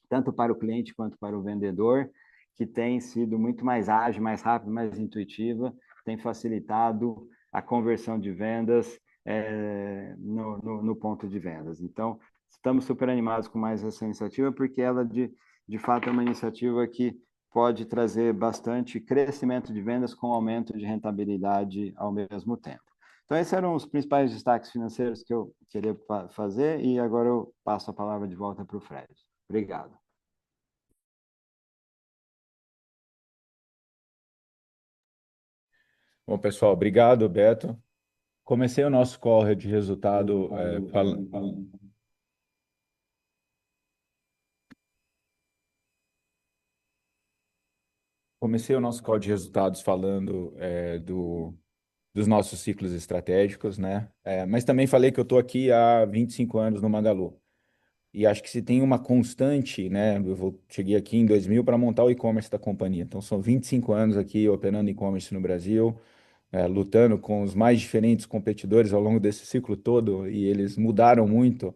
tanto para o cliente quanto para o vendedor, que tem sido muito mais ágil, mais rápido, mais intuitiva, tem facilitado a conversão de vendas no ponto de vendas. Então, estamos super animados com mais essa iniciativa, porque ela, de fato, é uma iniciativa que pode trazer bastante crescimento de vendas com aumento de rentabilidade ao mesmo tempo. Então, esses eram os principais destaques financeiros que eu queria fazer, e agora eu passo a palavra de volta para o Fred. Obrigado. Bom, pessoal, obrigado, Beto. Comecei o nosso call de resultado falando. Comecei o nosso call de resultados falando dos nossos ciclos estratégicos, né? Mas também falei que eu estou aqui há 25 anos no Magalu. E acho que se tem uma constante, né? Cheguei aqui em 2000 para montar o e-commerce da companhia. Então, são 25 anos aqui operando e-commerce no Brasil, lutando com os mais diferentes competidores ao longo desse ciclo todo, e eles mudaram muito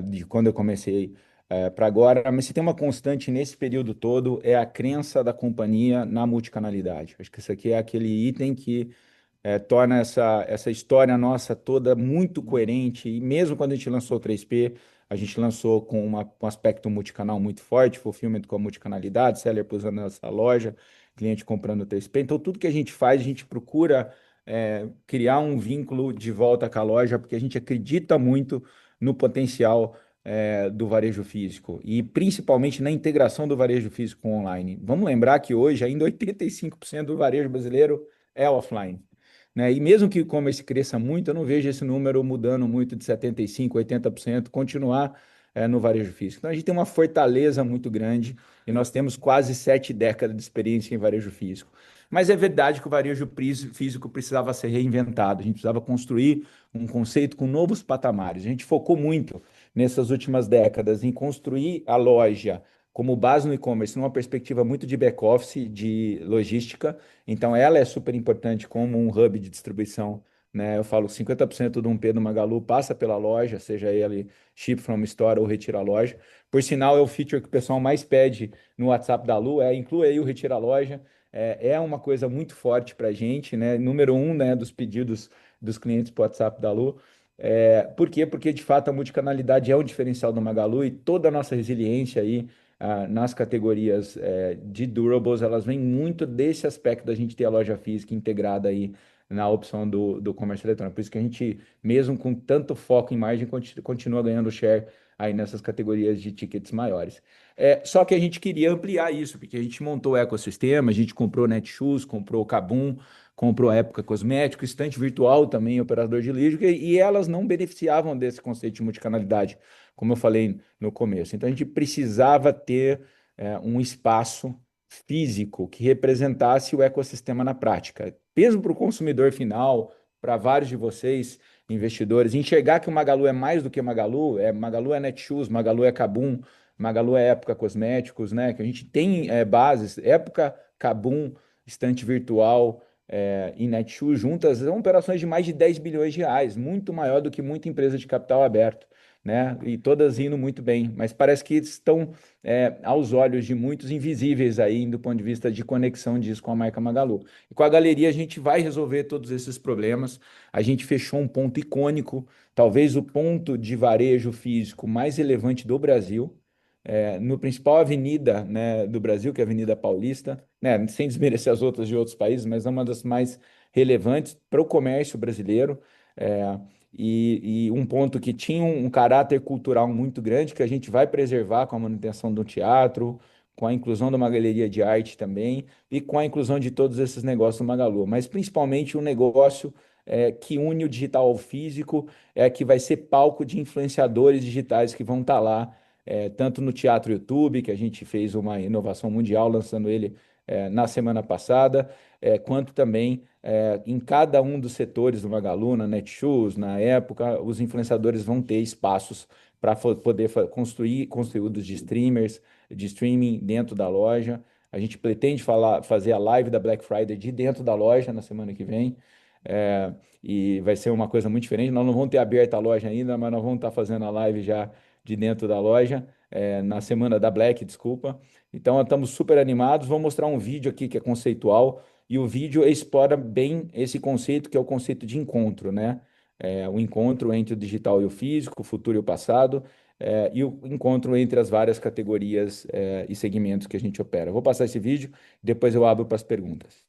de quando eu comecei para agora, mas se tem uma constante nesse período todo é a crença da companhia na multicanalidade. Acho que isso aqui é aquele item que torna essa história nossa toda muito coerente, e mesmo quando a gente lançou o 3P, a gente lançou com um aspecto multicanal muito forte, fulfillment com a multicanalidade, seller usando essa loja, cliente comprando o 3P. Então, tudo que a gente faz, a gente procura criar um vínculo de volta com a loja, porque a gente acredita muito no potencial do varejo físico e principalmente na integração do varejo físico com o online. Vamos lembrar que hoje ainda 85% do varejo brasileiro é offline, né? E mesmo que o e-commerce cresça muito, eu não vejo esse número mudando muito de 75%, 80%, continuar no varejo físico. Então a gente tem uma fortaleza muito grande e nós temos quase 7 décadas de experiência em varejo físico. Mas é verdade que o varejo físico precisava ser reinventado, a gente precisava construir um conceito com novos patamares. A gente focou muito nessas últimas décadas em construir a loja como base no e-commerce, numa perspectiva muito de back-office, de logística. Então, ela é super importante como um hub de distribuição, né? Eu falo 50% do 1P do Magalu passa pela loja, seja ele ship from store ou retira a loja. Por sinal, é o feature que o pessoal mais pede no WhatsApp da Lu, inclui aí o retira a loja. É uma coisa muito forte para a gente, né? Número um, né, dos pedidos dos clientes para o WhatsApp da Lu. Por quê? Porque, de fato, a multicanalidade é um diferencial do Magalu, e toda a nossa resiliência aí nas categorias de durables, elas vêm muito desse aspecto da gente ter a loja física integrada aí na opção do comércio eletrônico. Por isso que a gente, mesmo com tanto foco em margem, continua ganhando share aí nessas categorias de tickets maiores. Só que a gente queria ampliar isso, porque a gente montou o ecossistema, a gente comprou Netshoes, comprou o Kabum, comprou a Época Cosmético, estante virtual também, operador de lead, e elas não beneficiavam desse conceito de multicanalidade, como eu falei no começo. Então a gente precisava ter um espaço físico que representasse o ecossistema na prática, mesmo para o consumidor final, para vários de vocês, investidores, enxergar que o Magalu é mais do que Magalu é Netshoes, Magalu é Kabum, Magalu é Época Cosméticos, né? Que a gente tem bases, Época, Kabum, estante virtual e Netshoes juntas, são operações de mais de 10 bilhões de reais, muito maior do que muita empresa de capital aberto, né? E todas indo muito bem, mas parece que estão aos olhos de muitos invisíveis aí do ponto de vista de conexão disso com a marca Magalu. E com a galeria a gente vai resolver todos esses problemas. A gente fechou um ponto icônico, talvez o ponto de varejo físico mais relevante do Brasil, no principal avenida, né, do Brasil, que é a Avenida Paulista, né, sem desmerecer as outras de outros países, mas é uma das mais relevantes para o comércio brasileiro. É, e um ponto que tinha um caráter cultural muito grande, que a gente vai preservar com a manutenção do teatro, com a inclusão de uma galeria de arte também e com a inclusão de todos esses negócios do Magalu, mas principalmente um negócio que une o digital ao físico, que vai ser palco de influenciadores digitais que vão estar lá, tanto no Teatro YouTube, que a gente fez uma inovação mundial lançando ele na semana passada, quanto também em cada um dos setores do Magalu, na Netshoes, na época, os influenciadores vão ter espaços para poder construir conteúdos de streamers, de streaming dentro da loja. A gente pretende fazer a live da Black Friday de dentro da loja na semana que vem. É, e vai ser uma coisa muito diferente. Nós não vamos ter aberta a loja ainda, mas nós vamos estar fazendo a live já de dentro da loja, na semana da Black, desculpa. Então, estamos super animados. Vou mostrar um vídeo aqui que é conceitual, e o vídeo explora bem esse conceito, que é o conceito de encontro, né? O encontro entre o digital e o físico, o futuro e o passado, e o encontro entre as várias categorias, e segmentos que a gente opera. Vou passar esse vídeo, depois eu abro para as perguntas.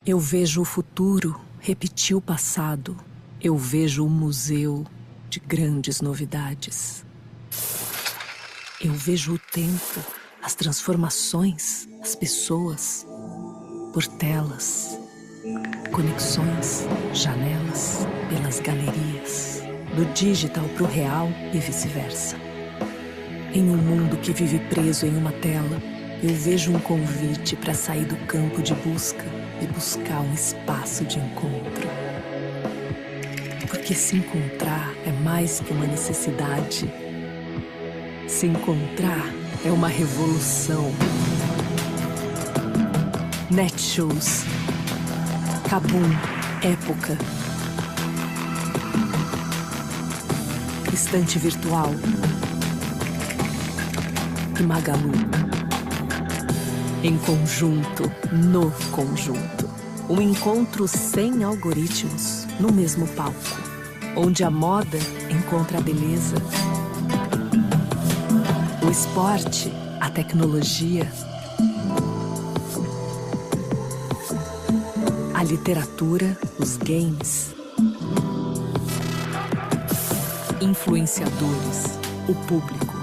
Eu vejo o futuro repetir o passado. Eu vejo um museu de grandes novidades. Eu vejo o tempo, as transformações, as pessoas, por telas, conexões, janelas, pelas galerias, do digital para o real e vice-versa. Em um mundo que vive preso em uma tela, eu vejo um convite para sair do campo de busca e buscar um espaço de encontro. Porque se encontrar é mais que uma necessidade. Se encontrar é uma revolução. Netshoes, Kabum, Época, Estante Virtual e Magalu. Em conjunto, no conjunto. Um encontro sem algoritmos no mesmo palco, onde a moda encontra a beleza, o esporte, a tecnologia, a literatura, os games, influenciadores, o público,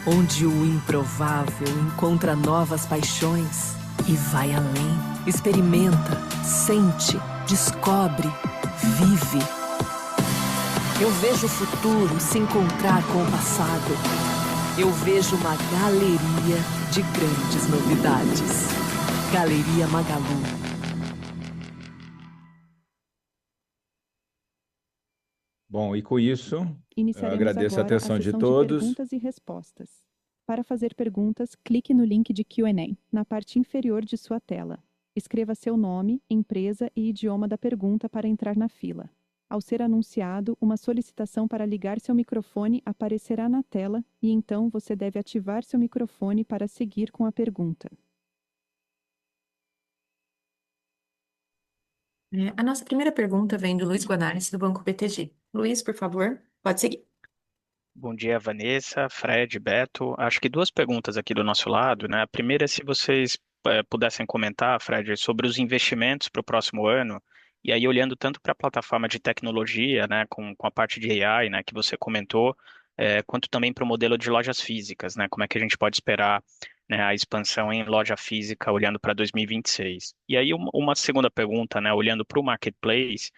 onde o improvável encontra novas paixões e vai além. Experimenta, sente, descobre, vive. Eu vejo o futuro se encontrar com o passado. Eu vejo uma galeria de grandes novidades. Galeria Magalu. Bom, e com isso, eu Iniciaremos agradeço a agora atenção de sessão todos. perguntas e respostas. Para fazer perguntas, clique no link de Q&A, na parte inferior de sua tela. Escreva seu nome, empresa e idioma da pergunta para entrar na fila. Ao ser anunciado, uma solicitação para ligar seu microfone aparecerá na tela e então você deve ativar seu microfone para seguir com a pergunta. A nossa primeira pergunta vem do Luiz Guanais, do Banco BTG. Luiz, por favor, pode seguir. Bom dia, Vanessa, Fred, Beto. Acho que duas perguntas aqui do nosso lado, né? A primeira é se vocês pudessem comentar, Fred, sobre os investimentos para o próximo ano, e aí olhando tanto para a plataforma de tecnologia, né, com a parte de AI, né, que você comentou, quanto também para o modelo de lojas físicas, né? Como é que a gente pode esperar, né, a expansão em loja física olhando para 2026? E aí uma segunda pergunta, né, olhando para o marketplace,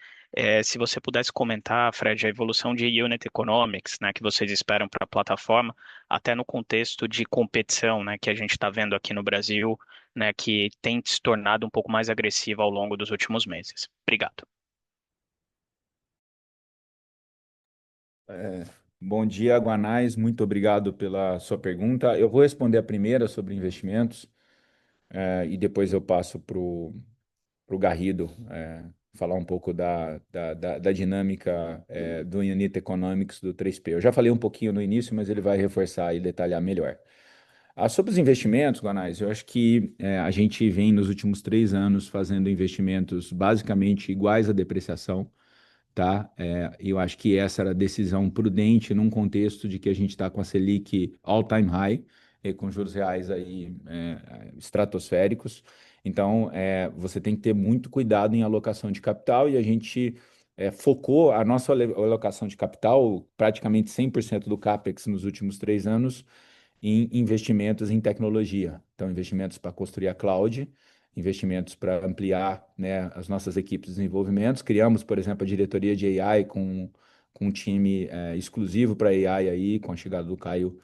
se você pudesse comentar, Fred, a evolução de unit economics, né, que vocês esperam para a plataforma, até no contexto de competição, né, que a gente está vendo aqui no Brasil, né, que tem se tornado um pouco mais agressiva ao longo dos últimos meses. Obrigado. Bom dia, Guanais. Muito obrigado pela sua pergunta. Eu vou responder a primeira sobre investimentos, e depois eu passo para o Garrido, falar um pouco da dinâmica, do Unit Economics do 3P. Eu já falei um pouquinho no início, mas ele vai reforçar e detalhar melhor. Sobre os investimentos, Guanais, eu acho que a gente vem nos últimos 3 anos fazendo investimentos basicamente iguais à depreciação, tá? Eu acho que essa era a decisão prudente num contexto de que a gente está com a Selic all-time high, com juros reais aí estratosféricos. Então, você tem que ter muito cuidado em alocação de capital e a gente focou a nossa alocação de capital, praticamente 100% do CAPEX nos últimos 3 anos, em investimentos em tecnologia. Então, investimentos para construir a cloud, investimentos para ampliar, né, as nossas equipes de desenvolvimento. Criamos, por exemplo, a diretoria de AI com um time exclusivo para AI aí, com a chegada do Caio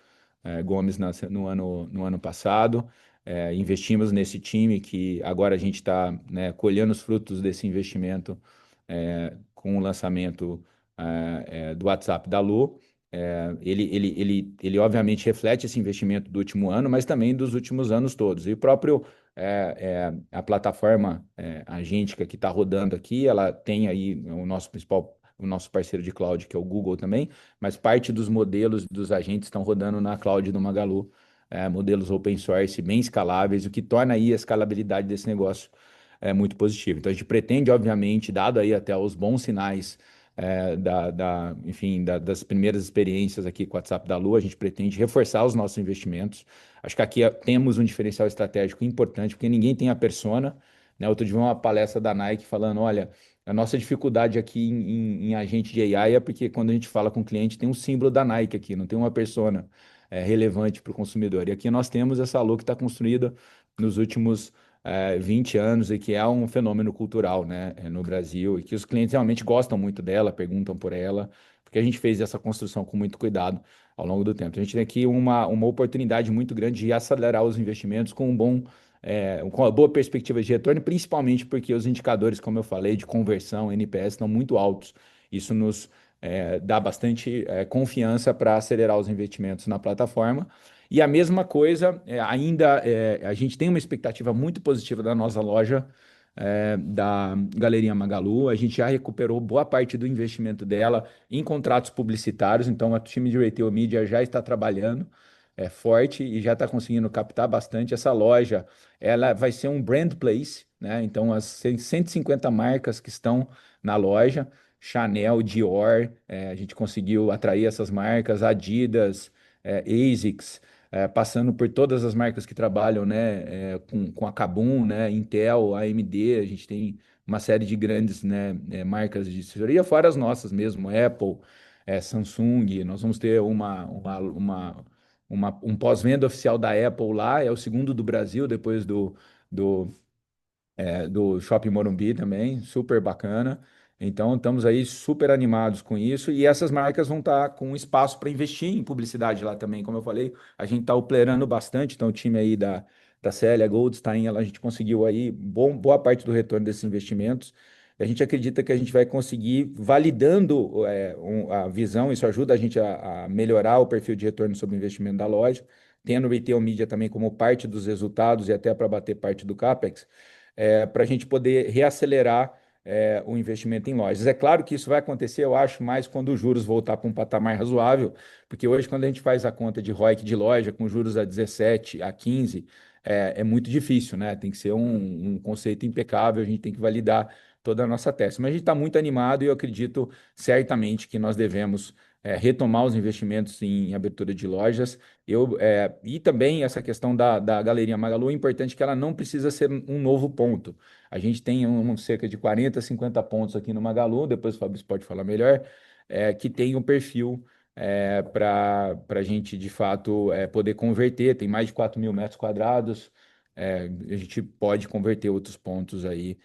Gomes no ano passado. Investimos nesse time que agora a gente está, né, colhendo os frutos desse investimento com o lançamento do WhatsApp da Lu. Ele obviamente reflete esse investimento do último ano, mas também dos últimos anos todos. E o próprio a plataforma agêntica que está rodando aqui, ela tem aí o nosso parceiro de cloud, que é o Google também, mas parte dos modelos dos agentes estão rodando na cloud do Magalu, modelos open source bem escaláveis, o que torna aí a escalabilidade desse negócio muito positivo. Então a gente pretende, obviamente, dado aí até os bons sinais enfim, das primeiras experiências aqui com o WhatsApp da Lu, a gente pretende reforçar os nossos investimentos. Acho que aqui temos um diferencial estratégico importante, porque ninguém tem a persona, né? Outro dia vi uma palestra da Nike falando, olha, a nossa dificuldade aqui em agente de AI é porque quando a gente fala com o cliente tem um símbolo da Nike aqui, não tem uma persona relevante para o consumidor. E aqui nós temos essa Lu que está construída nos últimos 20 anos e que é um fenômeno cultural, né, no Brasil, e que os clientes realmente gostam muito dela, perguntam por ela, porque a gente fez essa construção com muito cuidado ao longo do tempo. A gente tem aqui uma oportunidade muito grande de acelerar os investimentos com uma boa perspectiva de retorno, principalmente porque os indicadores, como eu falei, de conversão, NPS, estão muito altos. Isso nos dá bastante confiança para acelerar os investimentos na plataforma. E a mesma coisa, a gente tem uma expectativa muito positiva da nossa loja, da Galeria Magalu. A gente já recuperou boa parte do investimento dela em contratos publicitários, então o time de Retail Media já está trabalhando forte e já está conseguindo captar bastante. Essa loja, ela vai ser um brand place, né? Então as 150 marcas que estão na loja, Chanel, Dior, a gente conseguiu atrair essas marcas, Adidas, ASICS, passando por todas as marcas que trabalham, né, com a Kabum, né, Intel, AMD. A gente tem uma série de grandes, né, marcas de assessoria, fora as nossas mesmo, Apple, Samsung. Nós vamos ter um pós-venda oficial da Apple lá, é o segundo do Brasil, depois do do Shopping Morumbi também, super bacana. Então, estamos aí super animados com isso e essas marcas vão estar com espaço para investir em publicidade lá também. Como eu falei, a gente está operando bastante, então o time aí da Célia Goldstein, a gente conseguiu aí boa parte do retorno desses investimentos. A gente acredita que a gente vai conseguir, validando a visão, isso ajuda a gente a melhorar o perfil de retorno sobre o investimento da loja, tendo o Retail Media também como parte dos resultados e até para bater parte do CAPEX, para a gente poder reacelerar o investimento em lojas. É claro que isso vai acontecer, eu acho, mais quando os juros voltar para um patamar razoável, porque hoje, quando a gente faz a conta de ROIC de loja, com juros a 17, a 15, é muito difícil, né? Tem que ser um conceito impecável, a gente tem que validar toda a nossa tese. Mas a gente está muito animado e eu acredito certamente que nós devemos retomar os investimentos em abertura de lojas. E também essa questão da Galeria Magalu, é importante que ela não precisa ser um novo ponto. A gente tem cerca de 40, 50 pontos aqui no Magalu, depois o Fabrício pode falar melhor, que tem um perfil para a gente, de fato, poder converter. Tem mais de 4 mil metros quadrados, a gente pode converter outros pontos aí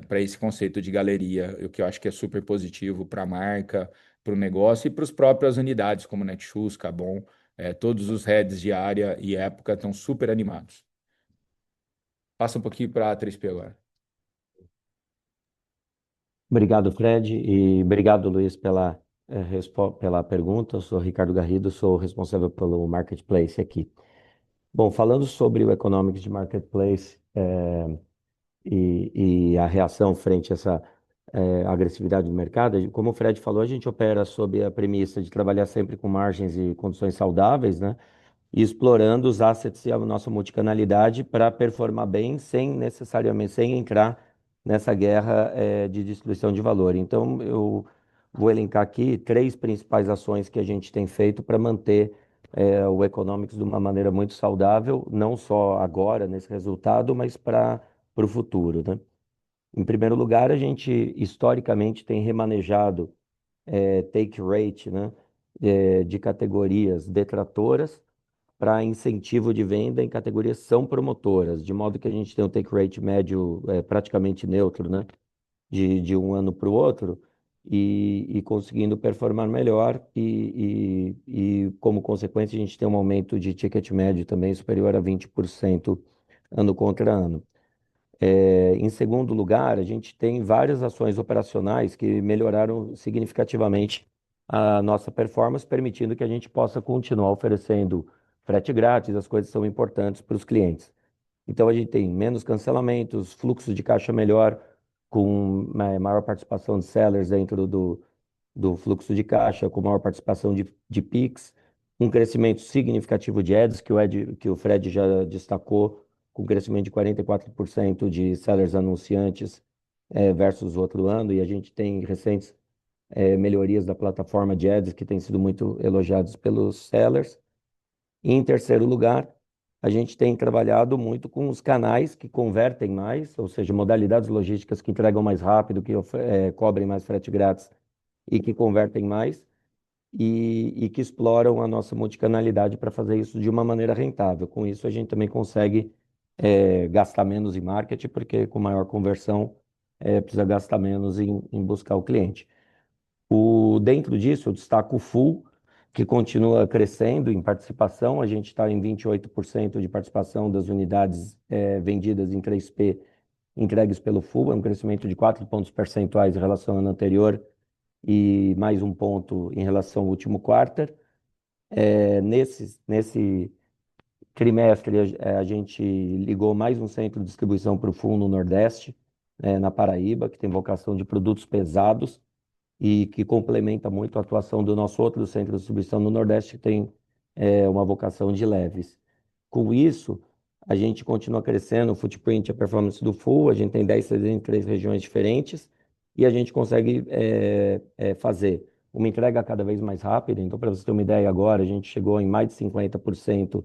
para esse conceito de galeria, o que eu acho que é super positivo para a marca, para o negócio e para as próprias unidades, como Netshoes, Kabum. Todos os heads de área e época estão super animados. Passa um pouquinho para a 3P agora. Obrigado, Fred, e obrigado, Luiz, pela pergunta. Eu sou Ricardo Garrido, sou responsável pelo Marketplace aqui. Bom, falando sobre o Economics de Marketplace e a reação frente a essa agressividade do mercado, como o Fred falou, a gente opera sob a premissa de trabalhar sempre com margens e condições saudáveis, né? E explorando os assets e a nossa multicanalidade para performar bem, sem entrar nessa guerra de destruição de valor. Então, eu vou elencar aqui 3 principais ações que a gente tem feito para manter o Economics de uma maneira muito saudável, não só agora, nesse resultado, mas para o futuro, né? Em primeiro lugar, a gente historicamente tem remanejado take rate, né, de categorias detratoras para incentivo de venda em categorias que são promotoras, de modo que a gente tem um take rate médio praticamente neutro, né, de um ano para o outro, e conseguindo performar melhor, e como consequência, a gente tem um aumento de ticket médio também superior a 20% ano contra ano. Em segundo lugar, a gente tem várias ações operacionais que melhoraram significativamente a nossa performance, permitindo que a gente possa continuar oferecendo frete grátis, as coisas são importantes para os clientes. Então, a gente tem menos cancelamentos, fluxo de caixa melhor, com maior participação de sellers dentro do fluxo de caixa, com maior participação de Pix, um crescimento significativo de ads, que o Fred já destacou, com crescimento de 44% de sellers anunciantes versus o outro ano, e a gente tem recentes melhorias da plataforma de ads que têm sido muito elogiados pelos sellers. E em terceiro lugar, a gente tem trabalhado muito com os canais que convertem mais, ou seja, modalidades logísticas que entregam mais rápido, que cobrem mais frete grátis e que convertem mais, e que exploram a nossa multicanalidade para fazer isso de uma maneira rentável. Com isso, a gente também consegue gastar menos em marketing, porque com maior conversão precisa gastar menos em buscar o cliente. Dentro disso, eu destaco o Full, que continua crescendo em participação. A gente está em 28% de participação das unidades vendidas em 3P entregues pelo Full, é um crescimento de 4 pontos percentuais em relação ao ano anterior e mais um ponto em relação ao último quarter. Nesse trimestre, a gente ligou mais um centro de distribuição para o Full no Nordeste, na Paraíba, que tem vocação de produtos pesados e que complementa muito a atuação do nosso outro centro de distribuição no Nordeste, que tem uma vocação de leves. Com isso, a gente continua crescendo o footprint e a performance do Full, a gente tem 10 CDs em 3 regiões diferentes, e a gente consegue fazer uma entrega cada vez mais rápida. Então, para você ter uma ideia agora, a gente chegou em mais de 50%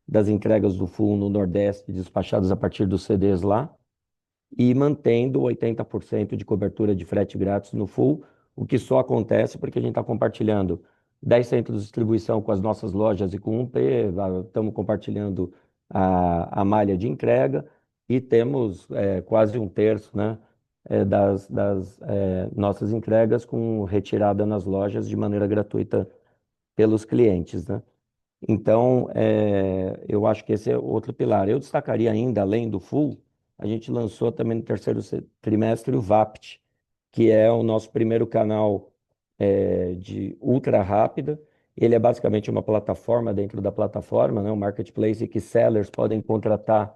das entregas do Full no Nordeste, despachadas a partir dos CDs lá, e mantendo 80% de cobertura de frete grátis no Full, o que só acontece porque a gente está compartilhando 10 centros de distribuição com as nossas lojas e com 1P, estamos compartilhando a malha de entrega e temos quase um terço, né, das nossas entregas com retirada nas lojas de maneira gratuita pelos clientes, né? Então, eu acho que esse é outro pilar. Eu destacaria ainda, além do Full, a gente lançou também no terceiro trimestre o Vapt, que é o nosso primeiro canal de ultra rápida. Ele é basicamente uma plataforma dentro da plataforma, né, um marketplace que sellers podem contratar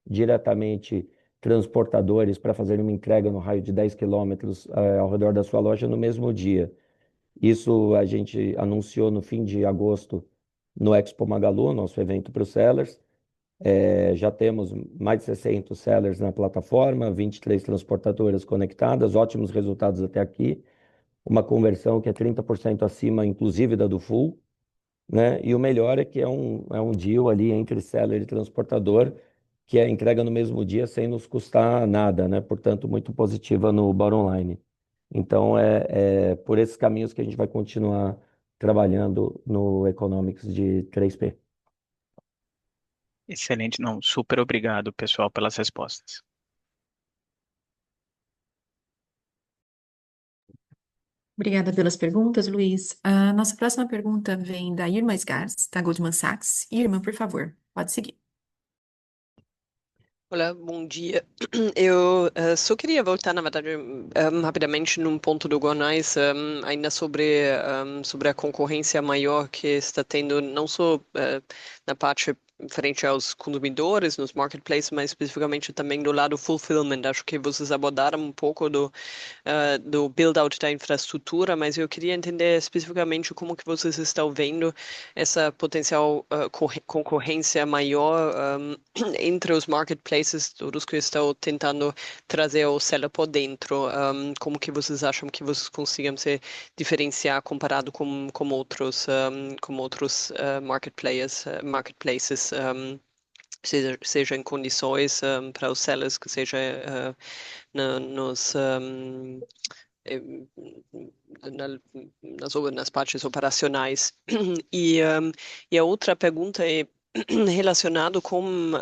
diretamente transportadores para fazer uma entrega no raio de 10 quilômetros ao redor da sua loja no mesmo dia. Isso a gente anunciou no fim de agosto no Expo Magalu, nosso evento para os sellers. Já temos mais de 60 sellers na plataforma, 23 transportadoras conectadas, ótimos resultados até aqui, uma conversão que é 30% acima, inclusive da do Full, né? E o melhor é que é um deal ali entre seller e transportador, que é entrega no mesmo dia sem nos custar nada, né? Portanto, muito positiva no bottom line. Então, é por esses caminhos que a gente vai continuar trabalhando no Economics de 3P. Excelente, não, super obrigado, pessoal, pelas respostas. Obrigada pelas perguntas, Luiz. A nossa próxima pergunta vem da Irma Sgarz, da Goldman Sachs. Irma, por favor, pode seguir. Olá, bom dia. Eu só queria voltar, na verdade, rapidamente num ponto do Guanais, ainda sobre a concorrência maior que está tendo, não só na parte frente aos consumidores, nos marketplaces, mas especificamente também do lado fulfillment. Acho que vocês abordaram um pouco do build-out da infraestrutura, mas eu queria entender especificamente como que vocês estão vendo essa potencial concorrência maior entre os marketplaces, todos que estão tentando trazer o seller por dentro. Como que vocês acham que vocês consigam se diferenciar comparado com outros marketplaces? seja em condições para os sellers, que seja nos, em- nas partes operacionais. E a outra pergunta é relacionado com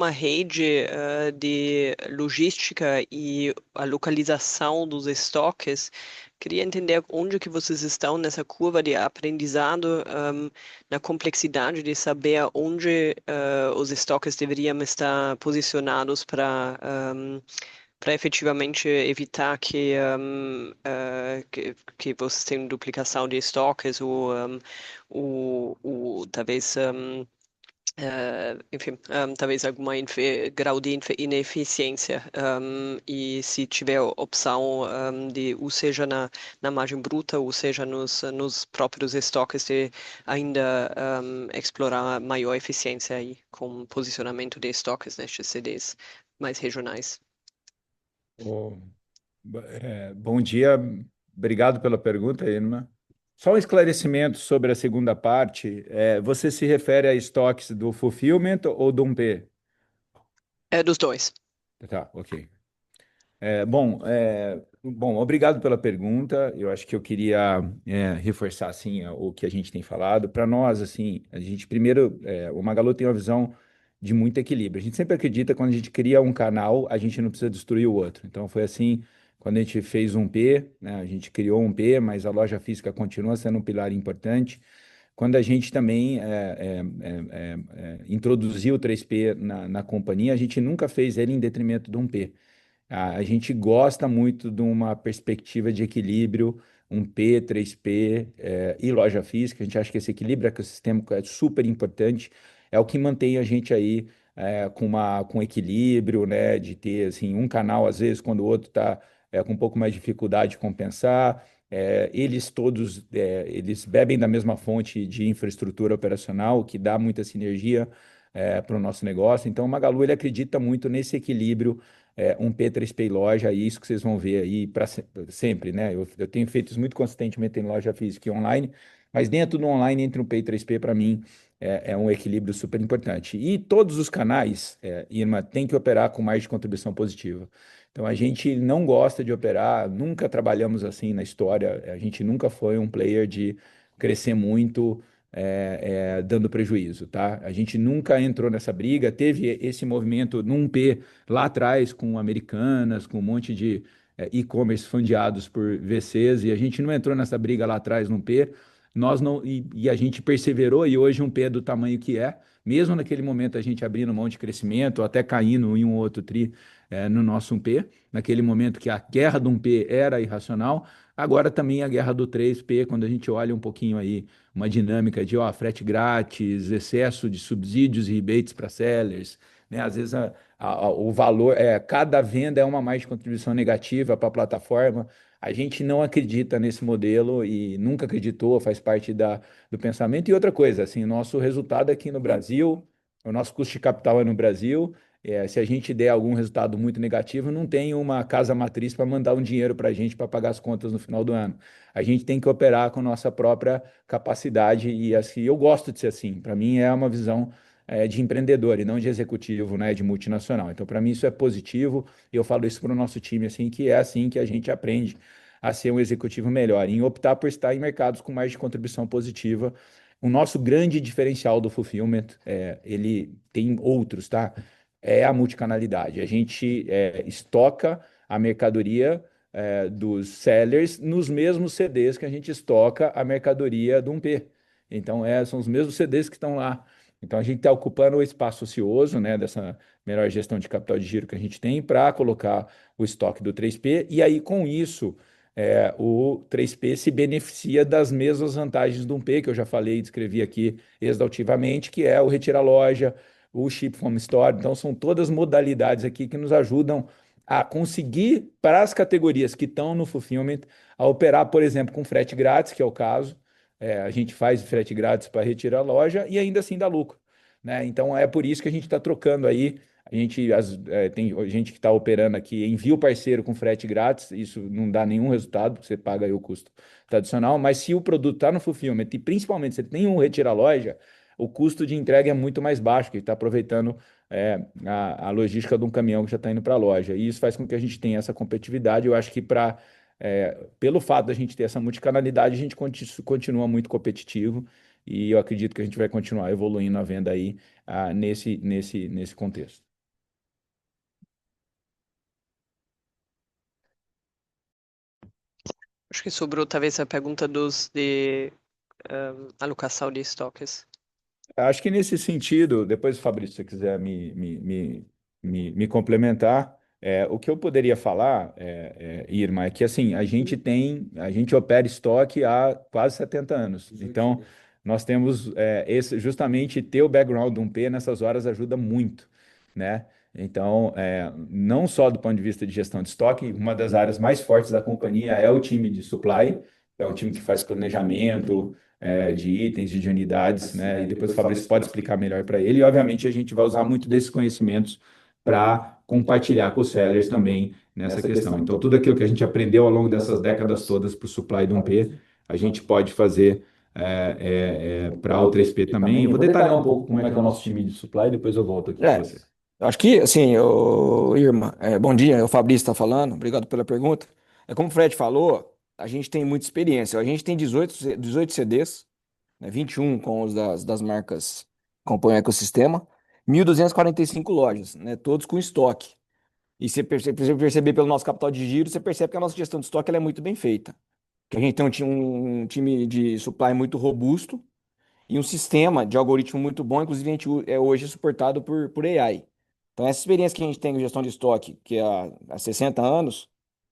a rede de logística e a localização dos estoques. Queria entender onde que vocês estão nessa curva de aprendizado, na complexidade de saber onde os estoques deveriam estar posicionados para efetivamente evitar que vocês tenham duplicação de estoques ou talvez, enfim, talvez algum grau de ineficiência. E se tiver opção de, ou seja na margem bruta, ou seja nos próprios estoques, de ainda explorar maior eficiência aí com posicionamento de estoques nestes CDs mais regionais. Bom dia, obrigado pela pergunta, Irma. Só um esclarecimento sobre a segunda parte. Você se refere a estoques do fulfillment ou do 1P? É dos dois. Tá, ok. Bom, obrigado pela pergunta. Eu acho que eu queria reforçar assim o que a gente tem falado. Para nós, assim, a gente primeiro, o Magalu tem uma visão de muito equilíbrio. A gente sempre acredita que quando a gente cria um canal, a gente não precisa destruir o outro. Então foi assim quando a gente fez um P, né? A gente criou um P, mas a loja física continua sendo um pilar importante. Quando a gente também introduziu o 3P na companhia, a gente nunca fez ele em detrimento de um P. A gente gosta muito de uma perspectiva de equilíbrio, um P, 3P, e loja física. A gente acha que esse equilíbrio ecossistêmico é super importante, é o que mantém a gente aí com equilíbrio, né? De ter assim, um canal, às vezes, quando o outro está com um pouco mais de dificuldade de compensar. Eles todos eles bebem da mesma fonte de infraestrutura operacional, que dá muita sinergia para o nosso negócio. Então, o Magalu ele acredita muito nesse equilíbrio um P3P em loja, e isso que vocês vão ver aí para sempre, né? Eu tenho feito isso muito consistentemente em loja física e online, mas dentro do online, entre um P e 3P, para mim, é um equilíbrio super importante. E todos os canais, Irma, tem que operar com mais de contribuição positiva. Então, a gente não gosta de operar, nunca trabalhamos assim na história, a gente nunca foi um player de crescer muito dando prejuízo, tá? A gente nunca entrou nessa briga, teve esse movimento num P lá atrás com Americanas, com um monte de e-commerce fundeados por VCs, e a gente não entrou nessa briga lá atrás num P, nós não, e a gente perseverou, e hoje um P é do tamanho que é, mesmo naquele momento a gente abrindo mão de crescimento, até caindo em um outro tri no nosso 1P, naquele momento que a guerra do 1P era irracional, agora também a guerra do 3P, quando a gente olha um pouquinho aí uma dinâmica de frete grátis, excesso de subsídios e rebates para sellers, né? Às vezes o valor, cada venda é uma mais de contribuição negativa para a plataforma. A gente não acredita nesse modelo e nunca acreditou, faz parte do pensamento. E outra coisa, assim, nosso resultado aqui no Brasil, o nosso custo de capital é no Brasil. Se a gente der algum resultado muito negativo, não tem uma casa matriz para mandar um dinheiro para a gente para pagar as contas no final do ano. A gente tem que operar com nossa própria capacidade e assim, eu gosto de ser assim. Para mim é uma visão de empreendedor e não de executivo, né, de multinacional. Então, para mim isso é positivo e eu falo isso para o nosso time assim, que é assim que a gente aprende a ser um executivo melhor, em optar por estar em mercados com mais de contribuição positiva. O nosso grande diferencial do fulfillment, ele tem outros, tá? É a multicanalidade. A gente estoca a mercadoria dos sellers nos mesmos CDs que a gente estoca a mercadoria do 1P. Então, são os mesmos CDs que estão lá. Então, a gente está ocupando o espaço ocioso, né, dessa melhor gestão de capital de giro que a gente tem para colocar o estoque do 3P. E aí, com isso, o 3P se beneficia das mesmas vantagens do 1P, que eu já falei e descrevi aqui exaustivamente, que é o retirar loja, o Ship from Store. Então, são todas modalidades aqui que nos ajudam a conseguir, para as categorias que estão no fulfillment, a operar, por exemplo, com frete grátis, que é o caso. A gente faz frete grátis para retirar a loja e ainda assim dá lucro, né? Então, é por isso que a gente está trocando aí. Tem gente que está operando aqui, envia o parceiro com frete grátis, isso não dá nenhum resultado, você paga aí o custo tradicional, mas se o produto está no fulfillment e principalmente se ele tem um retira loja, o custo de entrega é muito mais baixo, que está aproveitando a logística de um caminhão que já está indo para a loja. E isso faz com que a gente tenha essa competitividade. Eu acho que pelo fato da gente ter essa multicanalidade, a gente continua muito competitivo e eu acredito que a gente vai continuar evoluindo a venda aí nesse contexto. Acho que sobrou talvez a pergunta de alocação de estoques. Acho que nesse sentido, depois, Fabrício, se você quiser me complementar, o que eu poderia falar, Irma, é que assim, a gente opera estoque há quase 70 anos. Então, nós temos justamente ter o background do 1P nessas horas ajuda muito, né? Então, não só do ponto de vista de gestão de estoque, uma das áreas mais fortes da companhia é o time de supply, é o time que faz planejamento de itens, de unidades, né? E depois o Fabrício pode explicar melhor para ele. E, obviamente, a gente vai usar muito desses conhecimentos para compartilhar com os sellers também nessa questão. Então, tudo aquilo que a gente aprendeu ao longo dessas décadas todas para o supply do 1P, a gente pode fazer para o 3P também. Eu vou detalhar um pouco como é que é o nosso time de supply, depois eu volto aqui com você. Acho que, assim, Irma, bom dia, é o Fabrício está falando, obrigado pela pergunta. Como o Fred falou, a gente tem muita experiência, a gente tem 18 CDs, né, 21 com os das marcas que compõem o ecossistema, 1.245 lojas, né, todos com estoque. E você perceber pelo nosso capital de giro, você percebe que a nossa gestão de estoque ela é muito bem feita. Que a gente tem um time de supply muito robusto e um sistema de algoritmo muito bom, inclusive a gente é hoje suportado por AI. Então, essa experiência que a gente tem com gestão de estoque, que é há 60 anos,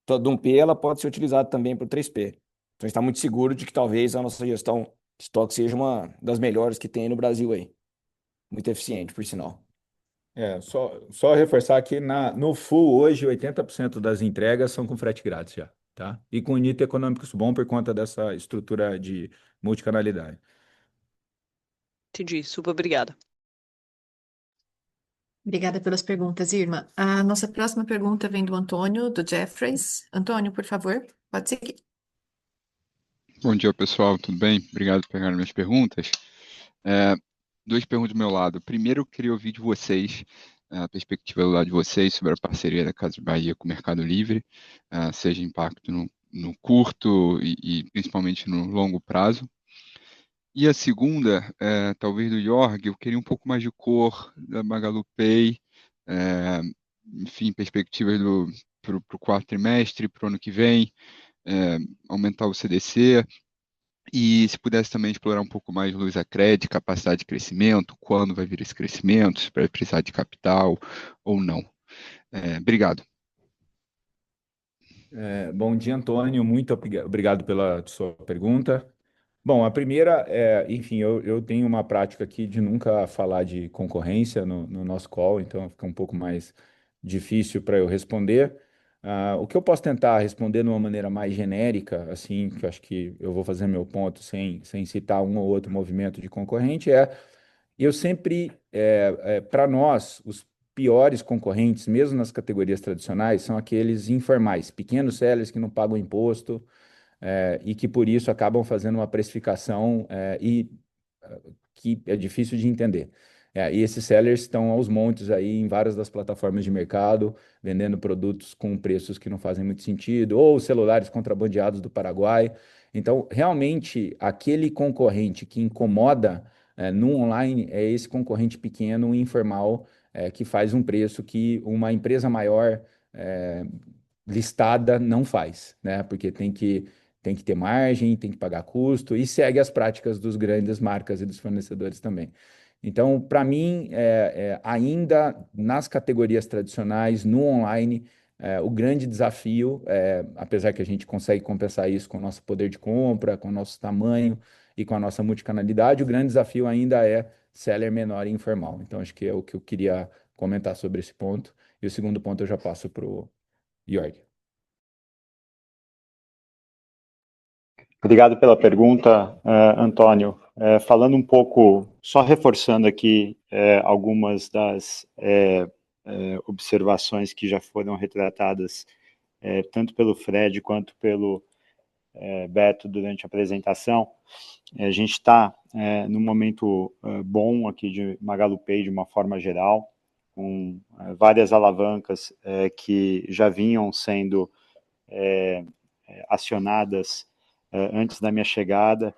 do 1P, ela pode ser utilizada também para o 3P. Então, a gente está muito seguro de que talvez a nossa gestão de estoque seja uma das melhores que tem no Brasil aí. Muito eficiente, por sinal. Só reforçar que no Full, hoje, 80% das entregas são com frete grátis já, tá? E com unit econômicos bom por conta dessa estrutura de multicanalidade. Entendi, super obrigada. Obrigada pelas perguntas, Irma. A nossa próxima pergunta vem do Antônio, do Jefferies. Antônio, por favor, pode seguir. Bom dia, pessoal, tudo bem? Obrigado por pegar minhas perguntas. Duas perguntas do meu lado. Primeiro, eu queria ouvir de vocês, a perspectiva do lado de vocês sobre a parceria da Casas Bahia com o Mercado Livre, seja impacto no curto e principalmente no longo prazo. E a segunda, talvez do Jorg, eu queria um pouco mais de cor da MagaluPay, enfim, perspectivas para o quarto trimestre, para o ano que vem, aumentar o CDC, e se pudesse também explorar um pouco mais Luizacred, capacidade de crescimento, quando vai vir esse crescimento, se vai precisar de capital ou não. Obrigado. Bom dia, Antônio, muito obrigado pela sua pergunta. Bom, a primeira enfim, eu tenho uma prática aqui de nunca falar de concorrência no nosso call, então fica um pouco mais difícil para eu responder. O que eu posso tentar responder de uma maneira mais genérica, assim, que eu acho que eu vou fazer meu ponto sem citar um ou outro movimento de concorrente, eu sempre, para nós, os piores concorrentes, mesmo nas categorias tradicionais, são aqueles informais, pequenos sellers que não pagam imposto, e que por isso acabam fazendo uma precificação que é difícil de entender. E esses sellers estão aos montes aí em várias das plataformas de mercado, vendendo produtos com preços que não fazem muito sentido, ou celulares contrabandeados do Paraguai. Então, realmente, aquele concorrente que incomoda no online é esse concorrente pequeno, informal, que faz um preço que uma empresa maior listada não faz, né? Porque tem que ter margem, tem que pagar custo e segue as práticas dos grandes marcas e dos fornecedores também. Então, para mim, ainda nas categorias tradicionais, no online, o grande desafio, apesar que a gente consegue compensar isso com o nosso poder de compra, com o nosso tamanho e com a nossa multicanalidade, o grande desafio ainda é seller menor e informal. Então, acho que é o que eu queria comentar sobre esse ponto. E o segundo ponto eu já passo para o Jorg. Obrigado pela pergunta, Antônio. Falando um pouco, só reforçando aqui algumas das observações que já foram retratadas tanto pelo Fred quanto pelo Beto, durante a apresentação, a gente está num momento bom aqui de MagaluPay de uma forma geral, com várias alavancas que já vinham sendo acionadas antes da minha chegada,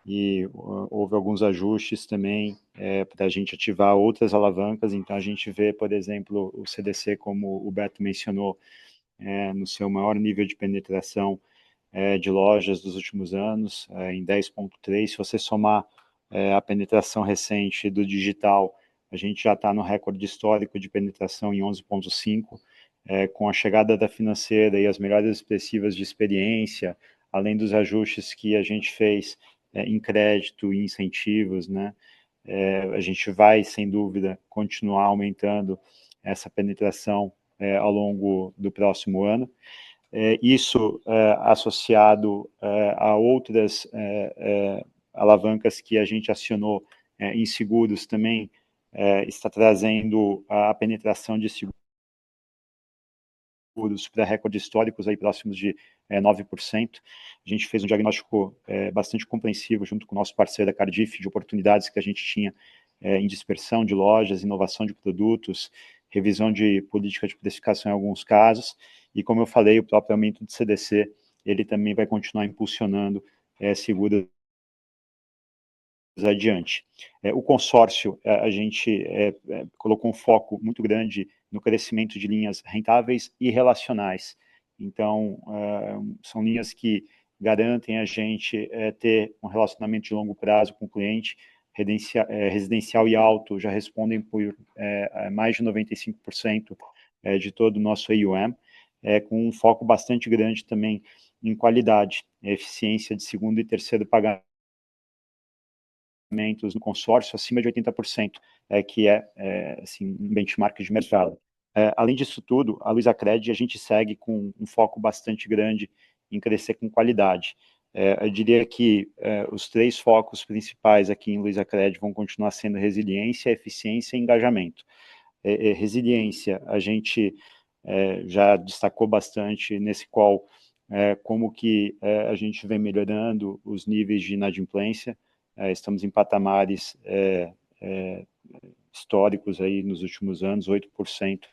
e houve alguns ajustes também para a gente ativar outras alavancas. Então a gente vê, por exemplo, o CDC, como o Beto mencionou, no seu maior nível de penetração de lojas dos últimos anos, em 10,3. Se você somar a penetração recente do digital, a gente já está no recorde histórico de penetração em 11,5. Com a chegada da financeira e as melhores expressivas de experiência, além dos ajustes que a gente fez em crédito e incentivos, né? A gente vai, sem dúvida, continuar aumentando essa penetração ao longo do próximo ano. Isso associado a outras alavancas que a gente acionou em seguros também está trazendo a penetração de seguros para recordes históricos aí próximos de 9%. A gente fez um diagnóstico bastante compreensivo junto com o nosso parceiro da Cardif, de oportunidades que a gente tinha em dispersão de lojas, inovação de produtos, revisão de política de precificação em alguns casos, e como eu falei, o próprio aumento do CDC, ele também vai continuar impulsionando seguros adiante. O consórcio, a gente colocou um foco muito grande no crescimento de linhas rentáveis e relacionais. Então, são linhas que garantem a gente ter um relacionamento de longo prazo com o cliente. Residencial e alto já respondem por mais de 95% de todo o nosso AUM, com um foco bastante grande também em qualidade, eficiência de segundo e terceiro pagamento no consórcio acima de 80%, que assim, um benchmark de mercado. Além disso tudo, a Luizacred, a gente segue com um foco bastante grande em crescer com qualidade. Eu diria que os 3 focos principais aqui em Luizacred vão continuar sendo resiliência, eficiência e engajamento. Resiliência, a gente já destacou bastante nesse call como que a gente vem melhorando os níveis de inadimplência. Estamos em patamares históricos aí nos últimos anos, 8%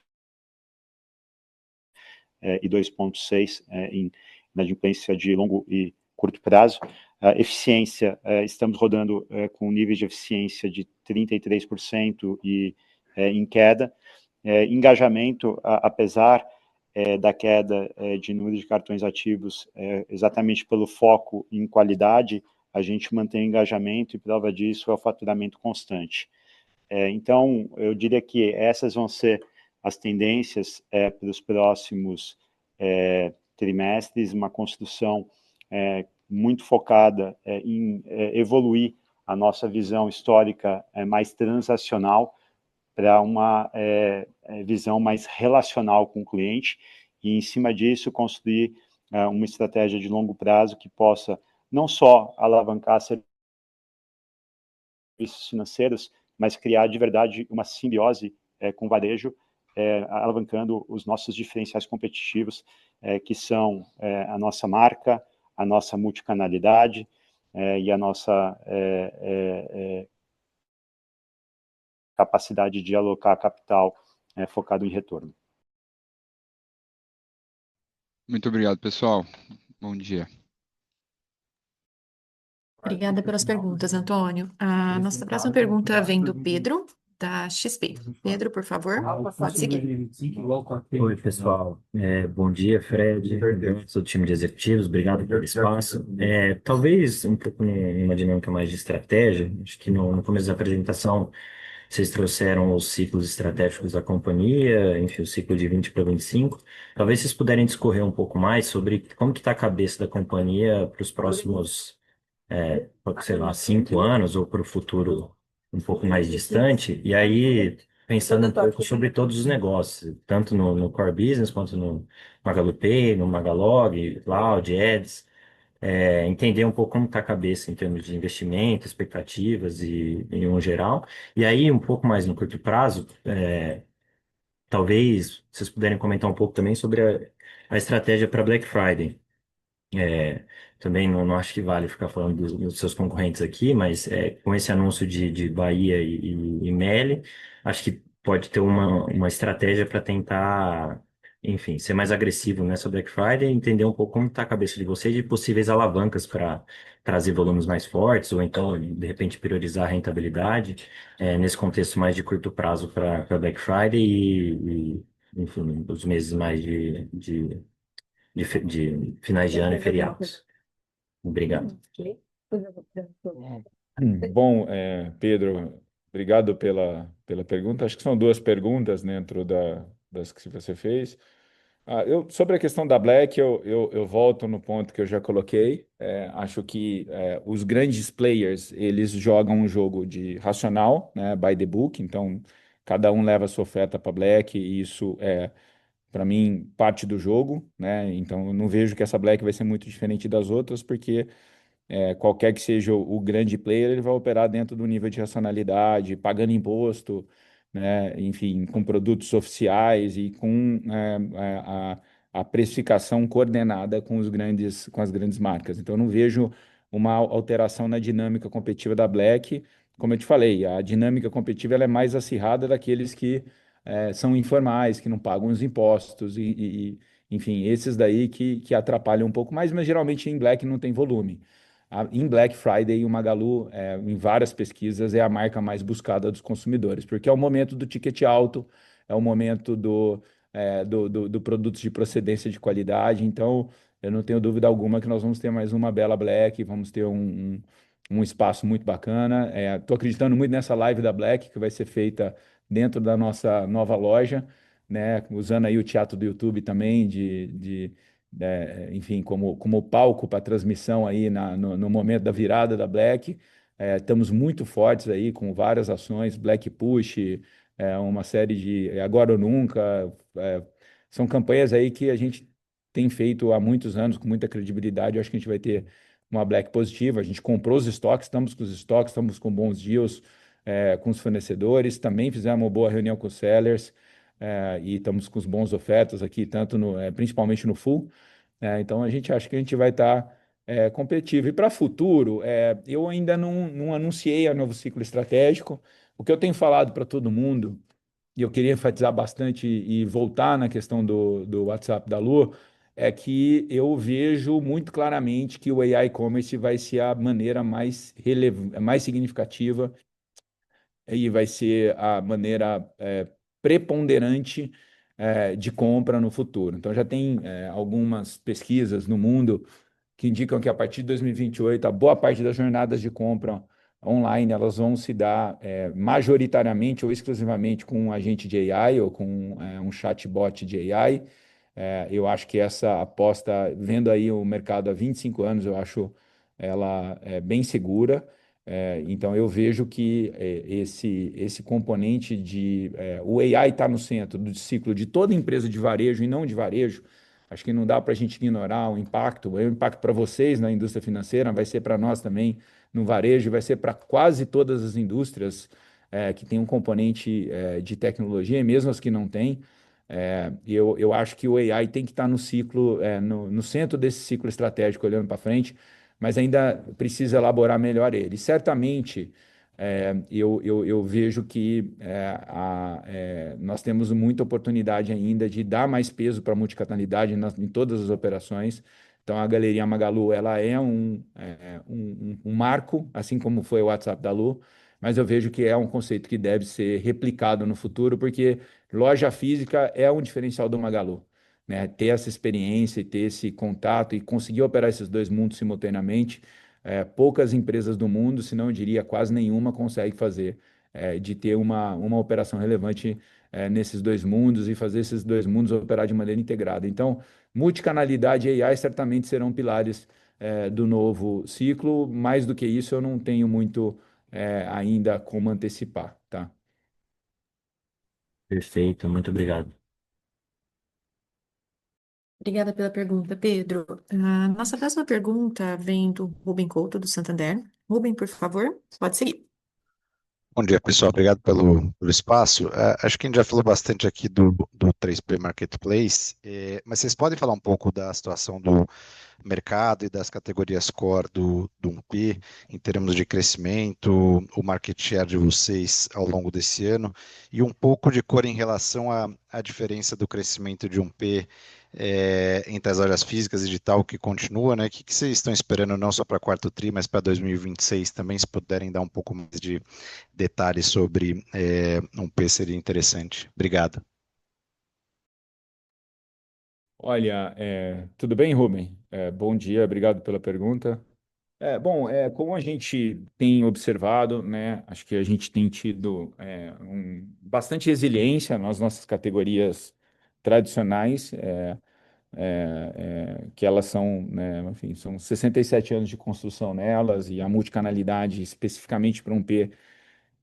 e 2,6% em inadimplência de longo e curto prazo. Eficiência, estamos rodando com níveis de eficiência de 33% e em queda. Engajamento, apesar da queda de número de cartões ativos, exatamente pelo foco em qualidade, a gente mantém engajamento, e prova disso é o faturamento constante. Então, eu diria que essas vão ser as tendências para os próximos trimestres, uma construção muito focada em evoluir a nossa visão histórica mais transacional para uma visão mais relacional com o cliente, e em cima disso construir uma estratégia de longo prazo que possa não só alavancar serviços financeiros, mas criar de verdade uma simbiose com o varejo, alavancando os nossos diferenciais competitivos, que são a nossa marca, a nossa multicanalidade e a nossa capacidade de alocar capital focado em retorno. Muito obrigado, pessoal. Bom dia. Obrigada pelas perguntas, Antônio. A nossa próxima pergunta vem do Pedro, da XP. Pedro, por favor, pode seguir. Oi, pessoal. Bom dia, Fred, do time de executivos. Obrigado pelo espaço. Talvez um pouco numa dinâmica mais de estratégia. Acho que no começo da apresentação vocês trouxeram os ciclos estratégicos da companhia, enfim, o ciclo de 20 para 25. Talvez vocês puderem discorrer um pouco mais sobre como que está a cabeça da companhia para os próximos sei lá, 5 anos ou para o futuro um pouco mais distante, e aí pensando um pouco sobre todos os negócios, tanto no core business quanto no MagaluPay, no Magalog, Cloud, Ads, entender um pouco como está a cabeça em termos de investimento, expectativas e em um geral, e aí um pouco mais no curto prazo, talvez vocês puderem comentar um pouco também sobre a estratégia para Black Friday. É, também não acho que vale ficar falando dos seus concorrentes aqui, mas com esse anúncio de Bahia e Meli, acho que pode ter uma estratégia para tentar, enfim, ser mais agressivo nessa Black Friday, entender um pouco como está a cabeça de vocês de possíveis alavancas para trazer volumes mais fortes, ou então, de repente, priorizar a rentabilidade, nesse contexto mais de curto prazo para Black Friday enfim, os meses mais de finais de ano e feriados. Obrigado. Bom, Pedro, obrigado pela pergunta. Acho que são duas perguntas dentro das que você fez. Sobre a questão da Black, eu volto no ponto que eu já coloquei. Acho que os grandes players, eles jogam um jogo de racional, né, by the book. Então, cada um leva a sua oferta para Black e isso é, para mim, parte do jogo, né? Então, eu não vejo que essa Black vai ser muito diferente das outras, porque qualquer que seja o grande player, ele vai operar dentro do nível de racionalidade, pagando imposto, né? Enfim, com produtos oficiais e com a precificação coordenada com as grandes marcas. Então, eu não vejo uma alteração na dinâmica competitiva da Black. Como eu te falei, a dinâmica competitiva ela é mais acirrada daqueles que são informais, que não pagam os impostos enfim, esses daí que atrapalham um pouco mais, mas geralmente em Black não tem volume. Em Black Friday, o Magalu, em várias pesquisas, é a marca mais buscada dos consumidores, porque é o momento do ticket alto, é o momento do produtos de procedência de qualidade. Então, eu não tenho dúvida alguma que nós vamos ter mais uma bela Black, vamos ter um espaço muito bacana. Estou acreditando muito nessa live da Black, que vai ser feita dentro da nossa nova loja, né? Usando aí o teatro do YouTube também, enfim, como palco para transmissão aí no momento da virada da Black. Estamos muito fortes aí com várias ações, Black Push, uma série de Agora ou Nunca. São campanhas aí que a gente tem feito há muitos anos com muita credibilidade. Eu acho que a gente vai ter uma Black positiva. A gente comprou os estoques, estamos com os estoques, estamos com bons deals com os fornecedores. Também fizemos uma boa reunião com os sellers. E estamos com os bons ofertas aqui, principalmente no Full. Então a gente acha que a gente vai estar competitivo. E para futuro, eu ainda não anunciei o novo ciclo estratégico. O que eu tenho falado para todo mundo, e eu queria enfatizar bastante e voltar na questão do WhatsApp da Lu, é que eu vejo muito claramente que o AI Commerce vai ser a maneira mais significativa e vai ser a maneira preponderante de compra no futuro. Então, já tem algumas pesquisas no mundo que indicam que a partir de 2028, a boa parte das jornadas de compra online, elas vão se dar majoritariamente ou exclusivamente com um agente de AI ou com um chatbot de AI. Eu acho que essa aposta, vendo aí o mercado há 25 anos, eu acho ela bem segura. Então, eu vejo que esse componente o AI está no centro do ciclo de toda empresa de varejo e não de varejo. Acho que não dá para a gente ignorar o impacto. É um impacto para vocês na indústria financeira, vai ser para nós também no varejo, vai ser para quase todas as indústrias que têm um componente de tecnologia, e mesmo as que não têm. Eu acho que o AI tem que estar no ciclo, no centro desse ciclo estratégico, olhando para frente, mas ainda precisa elaborar melhor ele. Certamente, eu vejo que nós temos muita oportunidade ainda de dar mais peso para a multicanalidade em todas as operações. Então, a Galeria Magalu ela é um marco, assim como foi o WhatsApp da Lu, mas eu vejo que é um conceito que deve ser replicado no futuro, porque loja física é um diferencial do Magalu, né? Ter essa experiência e ter esse contato e conseguir operar esses dois mundos simultaneamente, poucas empresas do mundo, se não eu diria quase nenhuma, consegue fazer, de ter uma operação relevante nesses dois mundos e fazer esses dois mundos operar de maneira integrada. Então, multicanalidade e AI certamente serão pilares do novo ciclo. Mais do que isso, eu não tenho muito ainda como antecipar, tá? Perfeito, muito obrigado. Obrigada pela pergunta, Pedro. Nossa próxima pergunta vem do Ruben Couto, do Santander. Ruben, por favor, pode seguir. Bom dia, pessoal. Obrigado pelo espaço. Acho que a gente já falou bastante aqui do 3P Marketplace, mas vocês podem falar um pouco da situação mercado e das categorias core do 1P, em termos de crescimento, o market share de vocês ao longo desse ano, e um pouco de cor em relação à diferença do crescimento de 1P entre as lojas físicas e digital, que continua, né? O que vocês estão esperando não só para quarto tri, mas para 2026 também, se puderem dar um pouco mais de detalhes sobre 1P seria interessante. Obrigado. Olha, tudo bem, Rubem? Bom dia, obrigado pela pergunta. Bom, como a gente tem observado, né, acho que a gente tem tido bastante resiliência nas nossas categorias tradicionais, que elas são, né, enfim, são 67 anos de construção nelas, e a multicanalidade, especificamente para um P,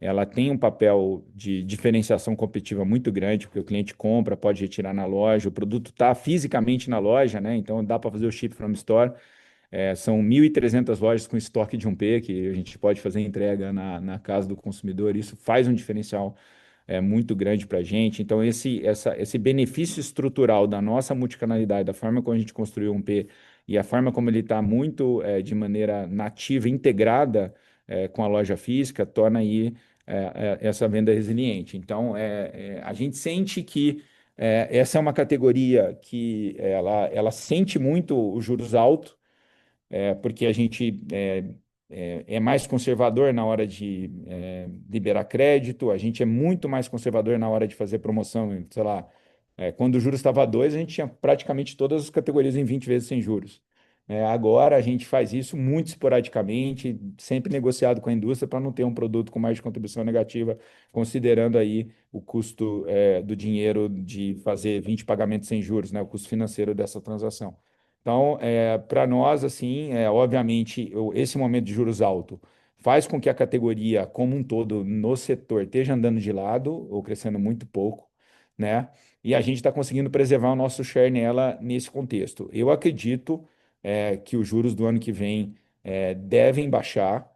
ela tem um papel de diferenciação competitiva muito grande, porque o cliente compra, pode retirar na loja, o produto está fisicamente na loja, né, então dá para fazer o ship from store. São 1.300 lojas com estoque de 1P, que a gente pode fazer entrega na casa do consumidor. Isso faz um diferencial muito grande para a gente. Então, esse benefício estrutural da nossa multicanalidade, da forma como a gente construiu o 1P e a forma como ele está muito de maneira nativa, integrada com a loja física, torna aí essa venda resiliente. Então, a gente sente que essa é uma categoria que ela sente muito os juros altos, porque a gente é mais conservador na hora de liberar crédito, a gente é muito mais conservador na hora de fazer promoção, sei lá, quando o juros estava a 2, a gente tinha praticamente todas as categorias em 20 vezes sem juros. Agora a gente faz isso muito esporadicamente, sempre negociado com a indústria para não ter um produto com mais de contribuição negativa, considerando aí o custo do dinheiro de fazer 20 pagamentos sem juros, né, o custo financeiro dessa transação. Então, para nós, assim, obviamente, esse momento de juros alto faz com que a categoria como um todo no setor esteja andando de lado ou crescendo muito pouco, né? E a gente está conseguindo preservar o nosso share nela nesse contexto. Eu acredito que os juros do ano que vem devem baixar,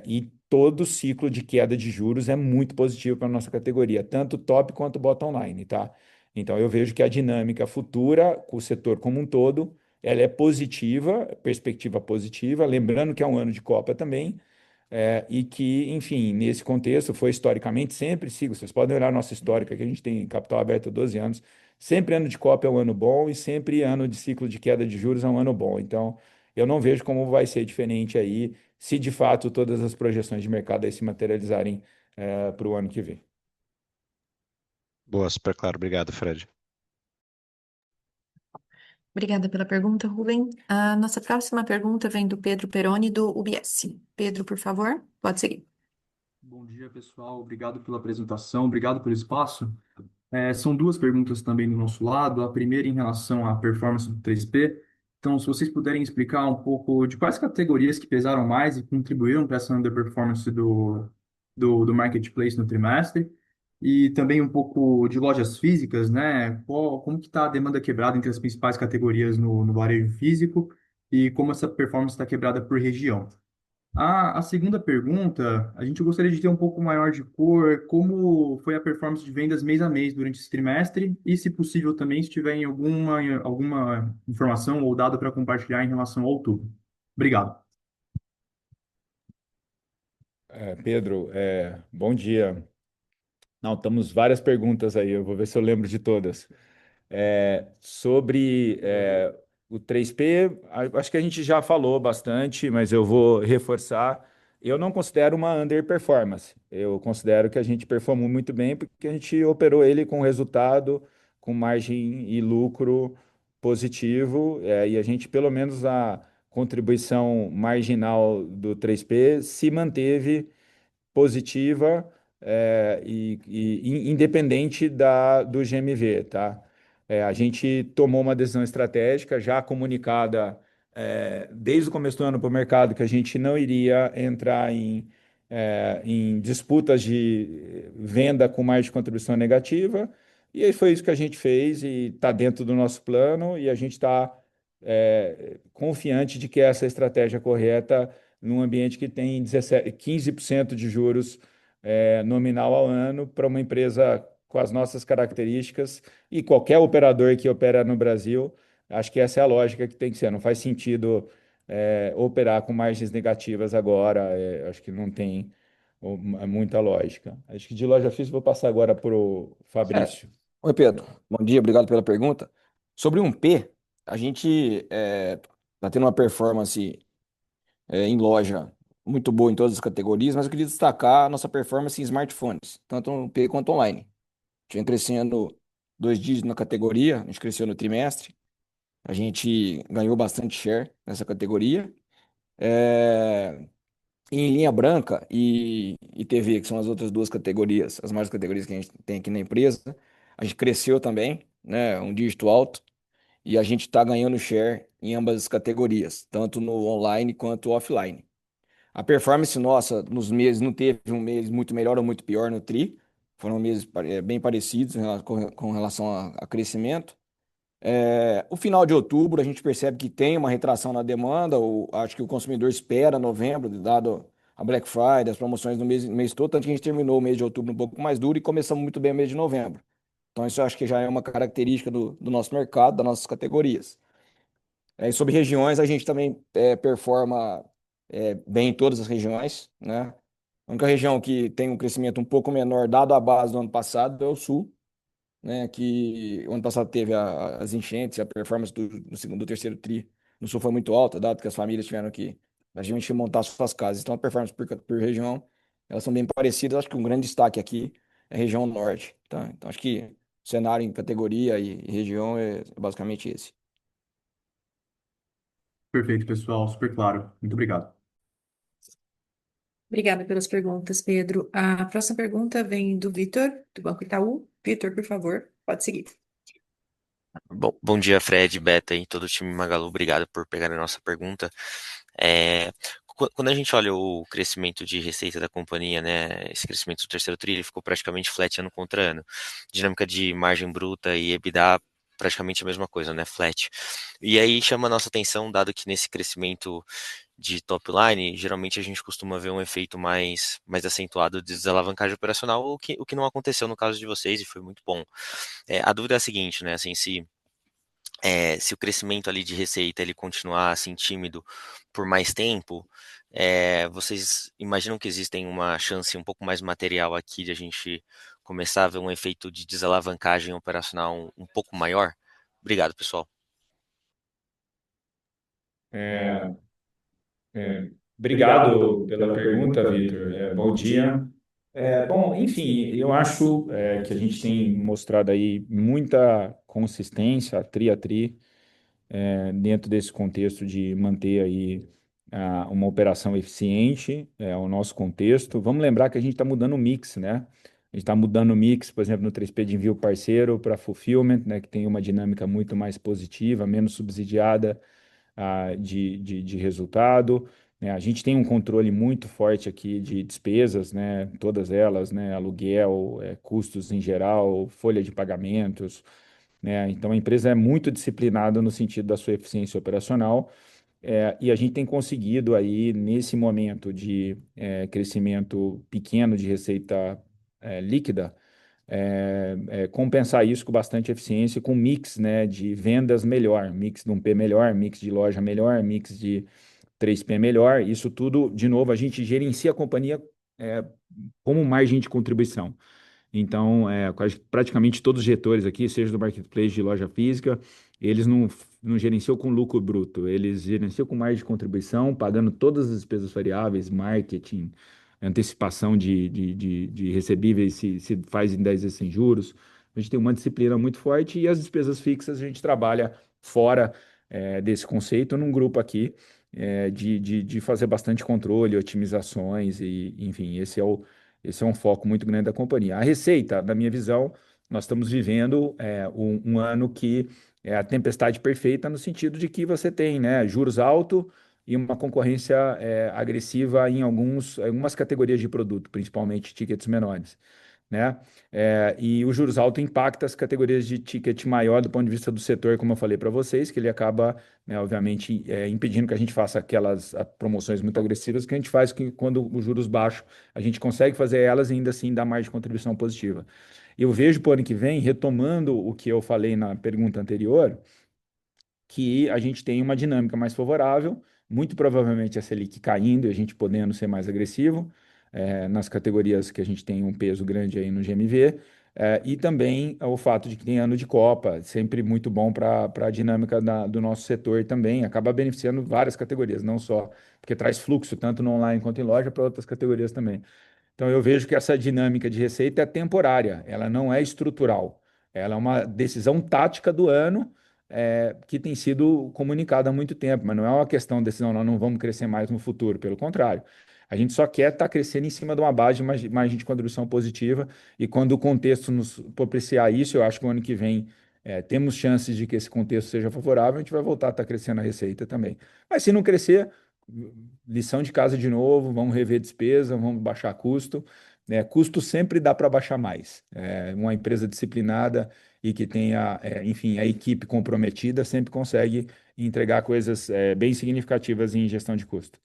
e todo ciclo de queda de juros é muito positivo para a nossa categoria, tanto top quanto bottom line, tá? Então, eu vejo que a dinâmica futura, com o setor como um todo, ela é positiva, perspectiva positiva, lembrando que é um ano de Copa também, e que, enfim, nesse contexto, foi historicamente sempre, sigo, vocês podem olhar a nossa histórica, que a gente tem capital aberto há 12 anos, sempre ano de Copa é um ano bom e sempre ano de ciclo de queda de juros é um ano bom. Então, eu não vejo como vai ser diferente aí, se de fato todas as projeções de mercado aí se materializarem para o ano que vem. Boa, super claro. Obrigado, Fred. Obrigada pela pergunta, Rubem. A nossa próxima pergunta vem do Pedro Peroni, do UBS. Pedro, por favor, pode seguir. Bom dia, pessoal. Obrigado pela apresentação, obrigado pelo espaço. São duas perguntas também do nosso lado. A primeira em relação à performance do 3P. Então, se vocês puderem explicar um pouco de quais categorias que pesaram mais e contribuíram para essa underperformance do marketplace no trimestre. E também um pouco de lojas físicas, né? Como que está a demanda quebrada entre as principais categorias no varejo físico e como essa performance está quebrada por região. A segunda pergunta, a gente gostaria de ter um pouco maior de cor, como foi a performance de vendas mês a mês durante esse trimestre e, se possível, também se tiver alguma informação ou dado para compartilhar em relação ao outubro. Obrigado. Pedro, bom dia. Não, estamos várias perguntas aí, eu vou ver se eu lembro de todas. Sobre o 3P, acho que a gente já falou bastante, mas eu vou reforçar. Eu não considero uma underperformance. Eu considero que a gente performou muito bem porque a gente operou ele com resultado, com margem e lucro positivo, e a gente, pelo menos a contribuição marginal do 3P se manteve positiva, independente do GMV, tá? A gente tomou uma decisão estratégica já comunicada desde o começo do ano para o mercado que a gente não iria entrar em disputas de venda com mais de contribuição negativa, e aí foi isso que a gente fez e está dentro do nosso plano, e a gente está confiante de que essa é a estratégia correta num ambiente que tem 15% de juros nominal ao ano para uma empresa com as nossas características, e qualquer operador que opera no Brasil acho que essa é a lógica que tem que ser. Não faz sentido operar com margens negativas agora. Acho que não tem muita lógica. Acho que de loja física vou passar agora para o É. Fabrício. Oi, Pedro. Bom dia, obrigado pela pergunta. Sobre um P, a gente está tendo uma performance em loja muito boa em todas as categorias, mas eu queria destacar a nossa performance em smartphones, tanto no P quanto online. Tinha crescendo 2 dígitos na categoria, a gente cresceu no trimestre, a gente ganhou bastante share nessa categoria. É, Em linha branca e TV, que são as outras duas categorias, as maiores categorias que a gente tem aqui na empresa, a gente cresceu também, né, um dígito alto, e a gente está ganhando share em ambas as categorias, tanto no online quanto offline. A performance nossa nos meses não teve um mês muito melhor ou muito pior no TRI, foram meses bem parecidos com relação a crescimento. O final de outubro a gente percebe que tem uma retração na demanda, acho que o consumidor espera novembro, dado a Black Friday, as promoções no mês todo, tanto que a gente terminou o mês de outubro um pouco mais duro e começamos muito bem o mês de novembro. Então isso eu acho que já é uma característica do nosso mercado, das nossas categorias. E sobre regiões, a gente também performa bem em todas as regiões, né? A única região que tem um crescimento um pouco menor, dado a base do ano passado, é o Sul, né? Que o ano passado teve as enchentes, a performance do segundo, do terceiro tri no Sul foi muito alta, dado que as famílias tiveram que a gente montar suas casas. Então, a performance por região, elas são bem parecidas. Acho que um grande destaque aqui é a região norte, tá? Então, acho que o cenário em categoria e região é basicamente esse. Perfeito, pessoal, super claro. Muito obrigado. Obrigada pelas perguntas, Pedro. A próxima pergunta vem do Vitor, do Banco Itaú. Vitor, por favor, pode seguir. Bom dia, Fred, Beta e todo o time Magalu. Obrigado por pegar a nossa pergunta. É, Quando a gente olha o crescimento de receita da companhia, né, esse crescimento do terceiro tri, ele ficou praticamente flat ano contra ano. Dinâmica de margem bruta e EBITDA, praticamente a mesma coisa, né, flat. E aí chama a nossa atenção, dado que nesse crescimento de top line, geralmente a gente costuma ver um efeito mais acentuado de desalavancagem operacional, o que não aconteceu no caso de vocês e foi muito bom. A dúvida é a seguinte, né, assim, se o crescimento ali de receita ele continuar assim tímido por mais tempo, vocês imaginam que existem uma chance um pouco mais material aqui de a gente começar a ver um efeito de desalavancagem operacional um pouco maior? Obrigado, pessoal. É, Obrigado pela pergunta, Vitor. Bom dia. Bom, enfim, eu acho que a gente tem mostrado aí muita consistência, tri a tri, dentro desse contexto de manter aí uma operação eficiente, o nosso contexto. Vamos lembrar que a gente está mudando o mix, né? A gente está mudando o mix, por exemplo, no 3P de envio parceiro para fulfillment, né, que tem uma dinâmica muito mais positiva, menos subsidiada de resultado, né? A gente tem um controle muito forte aqui de despesas, né? Todas elas, né? Aluguel, custos em geral, folha de pagamentos, né? Então a empresa é muito disciplinada no sentido da sua eficiência operacional, e a gente tem conseguido aí, nesse momento de crescimento pequeno de receita líquida, compensar isso com bastante eficiência, com mix, né, de vendas melhor, mix de um P melhor, mix de loja melhor, mix de 3P melhor. Isso tudo, de novo, a gente gerencia a companhia é, como margem de contribuição. Então, praticamente todos os getores aqui, seja do marketplace de loja física, eles não gerenciam com lucro bruto, eles gerenciam com margem de contribuição, pagando todas as despesas variáveis, marketing, antecipação de recebíveis, se faz em 10 vezes sem juros. A gente tem uma disciplina muito forte e as despesas fixas a gente trabalha fora desse conceito, num grupo aqui de fazer bastante controle, otimizações, e, enfim, esse é um foco muito grande da companhia. A receita, na minha visão, nós estamos vivendo um ano que é a tempestade perfeita no sentido de que você tem, né, juros altos e uma concorrência agressiva em algumas categorias de produto, principalmente tickets menores, né? E o juros alto impacta as categorias de ticket maior do ponto de vista do setor, como eu falei para vocês, que ele acaba, né, obviamente, impedindo que a gente faça aquelas promoções muito agressivas que a gente faz quando os juros baixos, a gente consegue fazer elas e ainda assim dar mais de contribuição positiva. Eu vejo para o ano que vem, retomando o que eu falei na pergunta anterior, que a gente tenha uma dinâmica mais favorável, muito provavelmente a Selic caindo e a gente podendo ser mais agressivo, nas categorias que a gente tem um peso grande aí no GMV, e também o fato de que tem ano de Copa, sempre muito bom para a dinâmica do nosso setor também, acaba beneficiando várias categorias, não só, porque traz fluxo tanto no online quanto em loja para outras categorias também. Então, eu vejo que essa dinâmica de receita é temporária, ela não é estrutural. Ela é uma decisão tática do ano, que tem sido comunicada há muito tempo, mas não é uma questão de decisão, nós não vamos crescer mais no futuro, pelo contrário. A gente só quer estar crescendo em cima de uma base de margem de contribuição positiva, e quando o contexto nos propiciar isso, eu acho que o ano que vem temos chances de que esse contexto seja favorável, a gente vai voltar a estar crescendo a receita também. Mas se não crescer, lição de casa de novo, vamos rever despesa, vamos baixar custo. Custo sempre dá para baixar mais. Uma empresa disciplinada e que tenha, enfim, a equipe comprometida sempre consegue entregar coisas bem significativas em gestão de custo.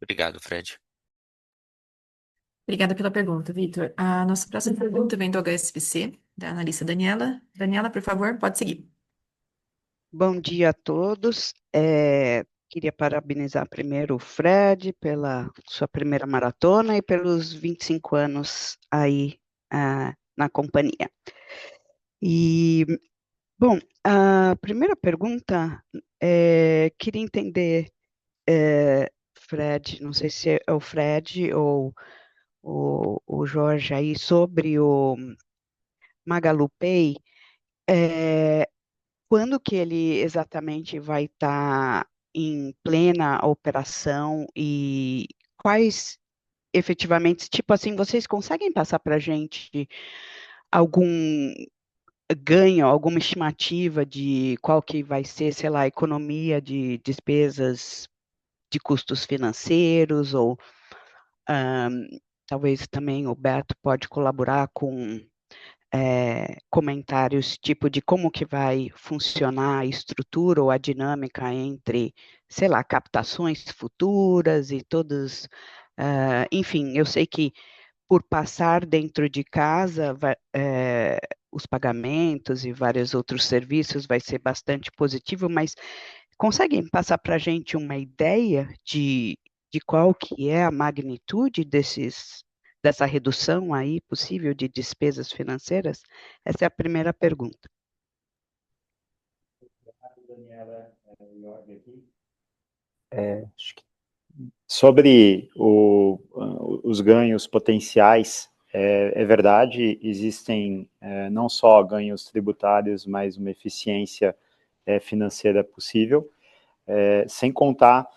Obrigado, Fred. Obrigada pela pergunta, Vitor. A nossa próxima pergunta vem do HSBC, da analista Daniela. Daniela, por favor, pode seguir. Bom dia a todos. Queria parabenizar primeiro o Fred pela sua primeira maratona e pelos 25 anos aí na companhia. E, bom, a primeira pergunta, queria entender, Fred, não sei se é o Fred ou o Jorge aí, sobre o Magalu Pay, quando que ele exatamente vai estar em plena operação e quais efetivamente, tipo assim, vocês conseguem passar para a gente algum ganho, alguma estimativa de qual que vai ser, sei lá, a economia de despesas de custos financeiros ou talvez também o Beto pode colaborar com comentários tipo de como que vai funcionar a estrutura ou a dinâmica entre, sei lá, captações futuras e todas, enfim, eu sei que por passar dentro de casa, os pagamentos e vários outros serviços vai ser bastante positivo, mas conseguem passar para a gente uma ideia de qual que é a magnitude dessa redução aí possível de despesas financeiras? Essa é a primeira pergunta. Acho que sobre os ganhos potenciais, é verdade, existem não só ganhos tributários, mas uma eficiência financeira possível, sem contar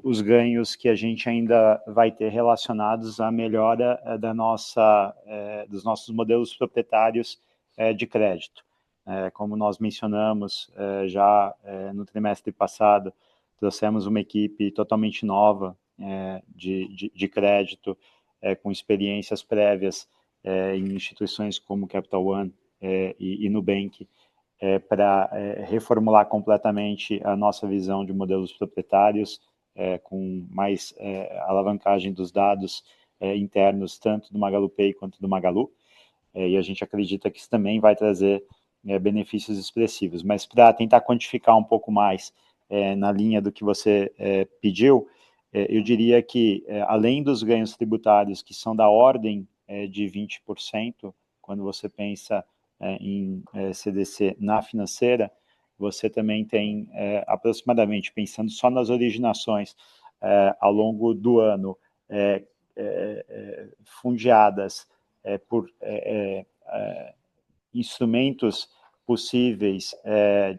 os ganhos que a gente ainda vai ter relacionados à melhora dos nossos modelos proprietários de crédito. Como nós mencionamos já no trimestre passado, trouxemos uma equipe totalmente nova de crédito, com experiências prévias em instituições como Capital One e Nubank, para reformular completamente a nossa visão de modelos proprietários, com mais alavancagem dos dados internos, tanto do Magalu Pay quanto do Magalu, e a gente acredita que isso também vai trazer benefícios expressivos. Mas para tentar quantificar um pouco mais na linha do que você pediu, eu diria que, além dos ganhos tributários, que são da ordem de 20%, quando você pensa em CDC na financeira, você também tem aproximadamente, pensando só nas originações ao longo do ano, fundeadas por instrumentos possíveis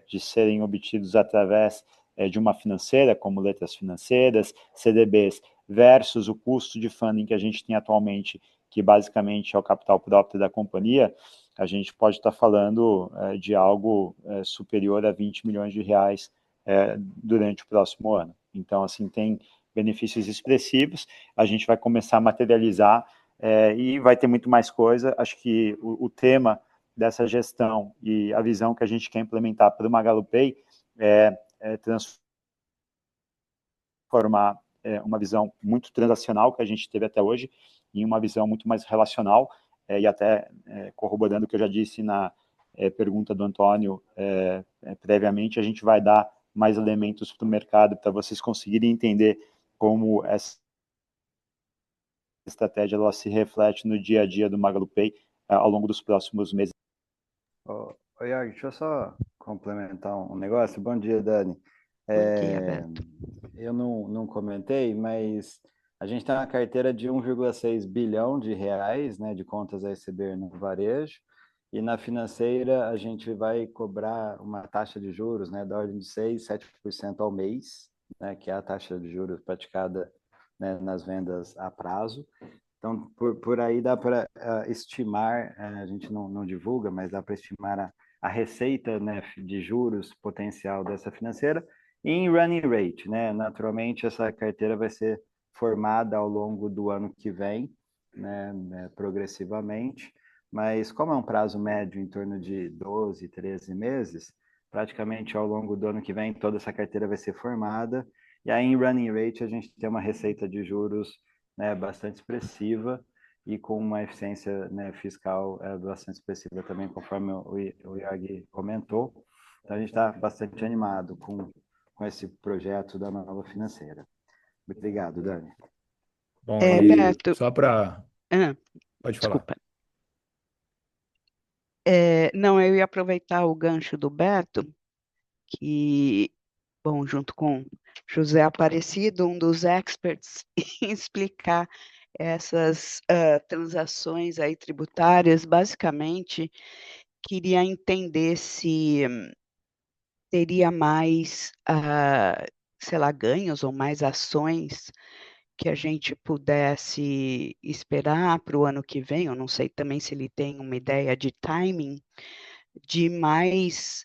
de serem obtidos através de uma financeira, como letras financeiras, CDBs, versus o custo de funding que a gente tem atualmente, que basicamente é o capital próprio da companhia, a gente pode estar falando de algo superior a 20 milhões de reais durante o próximo ano. Então, assim, tem benefícios expressivos, a gente vai começar a materializar e vai ter muito mais coisa. Acho que o tema dessa gestão e a visão que a gente quer implementar para o Magalu Pay é transformar uma visão muito transacional que a gente teve até hoje em uma visão muito mais relacional, e até corroborando o que eu já disse na pergunta do Antônio previamente, a gente vai dar mais elementos para o mercado para vocês conseguirem entender como essa estratégia ela se reflete no dia a dia do MagaluPay ao longo dos próximos meses. Iorg, deixa eu só complementar um negócio. Bom dia, Dani. Bom dia, Beto. Eu não comentei, mas a gente tem uma carteira de 1,6 bilhão de reais, né, de contas a receber no varejo, e na financeira a gente vai cobrar uma taxa de juros, né, da ordem de 6, 7% ao mês, né, que é a taxa de juros praticada, né, nas vendas a prazo. Então, por aí dá para estimar, a gente não divulga, mas dá para estimar a receita, né, de juros potencial dessa financeira em running rate, né? Naturalmente, essa carteira vai ser formada ao longo do ano que vem, né, progressivamente, mas como é um prazo médio em torno de 12, 13 meses, praticamente ao longo do ano que vem toda essa carteira vai ser formada, e aí em running rate a gente tem uma receita de juros, né, bastante expressiva e com uma eficiência, né, fiscal bastante expressiva também, conforme o Iorg comentou. Então a gente está bastante animado com esse projeto da nova financeira. Obrigado, Dani. Bom, Beto, só para... Pode falar. desculpa. Não, eu ia aproveitar o gancho do Beto, que, bom, junto com José Aparecido, um dos experts em explicar essas transações aí tributárias, basicamente, queria entender se teria mais, sei lá, ganhos ou mais ações que a gente pudesse esperar para o ano que vem. Eu não sei também se ele tem uma ideia de timing, de mais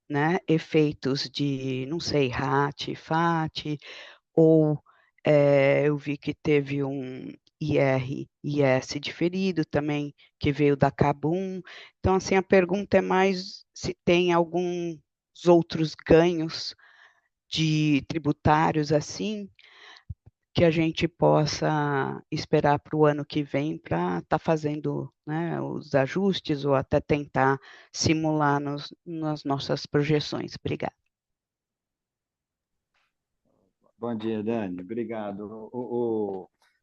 né, efeitos de, não sei, RAT, FAT, ou eu vi que teve um IR/IS diferido também, que veio da Kabum. Então, assim, a pergunta é mais se tem alguns outros ganhos de tributários, assim, que a gente possa esperar para o ano que vem para estar fazendo, né, os ajustes ou até tentar simular nas nossas projeções. Obrigada. Bom dia, Dani. Obrigado.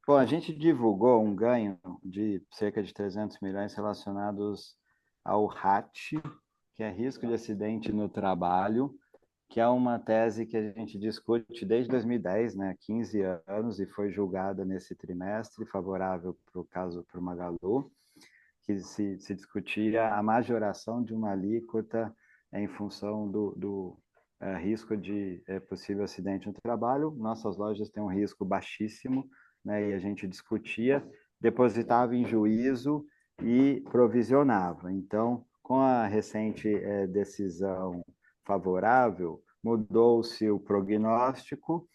Bom, a gente divulgou um ganho de cerca de 300 milhões relacionados ao RAT, que é risco de acidente no trabalho, que é uma tese que a gente discute desde 2010, né, 15 anos, e foi julgada nesse trimestre, favorável para o caso para o Magalu, que se discutia a majoração de uma alíquota em função do risco de possível acidente no trabalho. Nossas lojas têm um risco baixíssimo, né, e a gente discutia, depositava em juízo e provisionava. Então, com a recente decisão favorável, mudou-se o prognóstico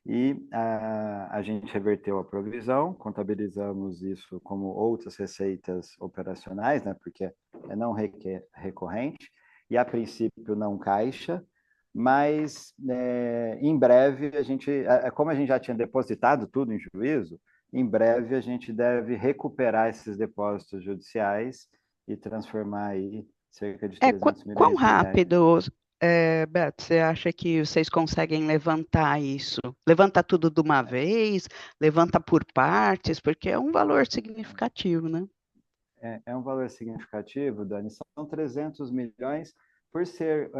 e a gente reverteu a provisão, contabilizamos isso como outras receitas operacionais, né, porque é não recorrente, e a princípio não caixa, mas em breve como a gente já tinha depositado tudo em juízo, em breve a gente deve recuperar esses depósitos judiciais e transformar aí cerca de 300 milhões Quão de reais. rápido, Beto, você acha que vocês conseguem levantar isso? Levanta tudo de uma vez? Levanta por partes? Porque é um valor significativo, né? É um valor significativo, Dani. São 300 milhões, por ser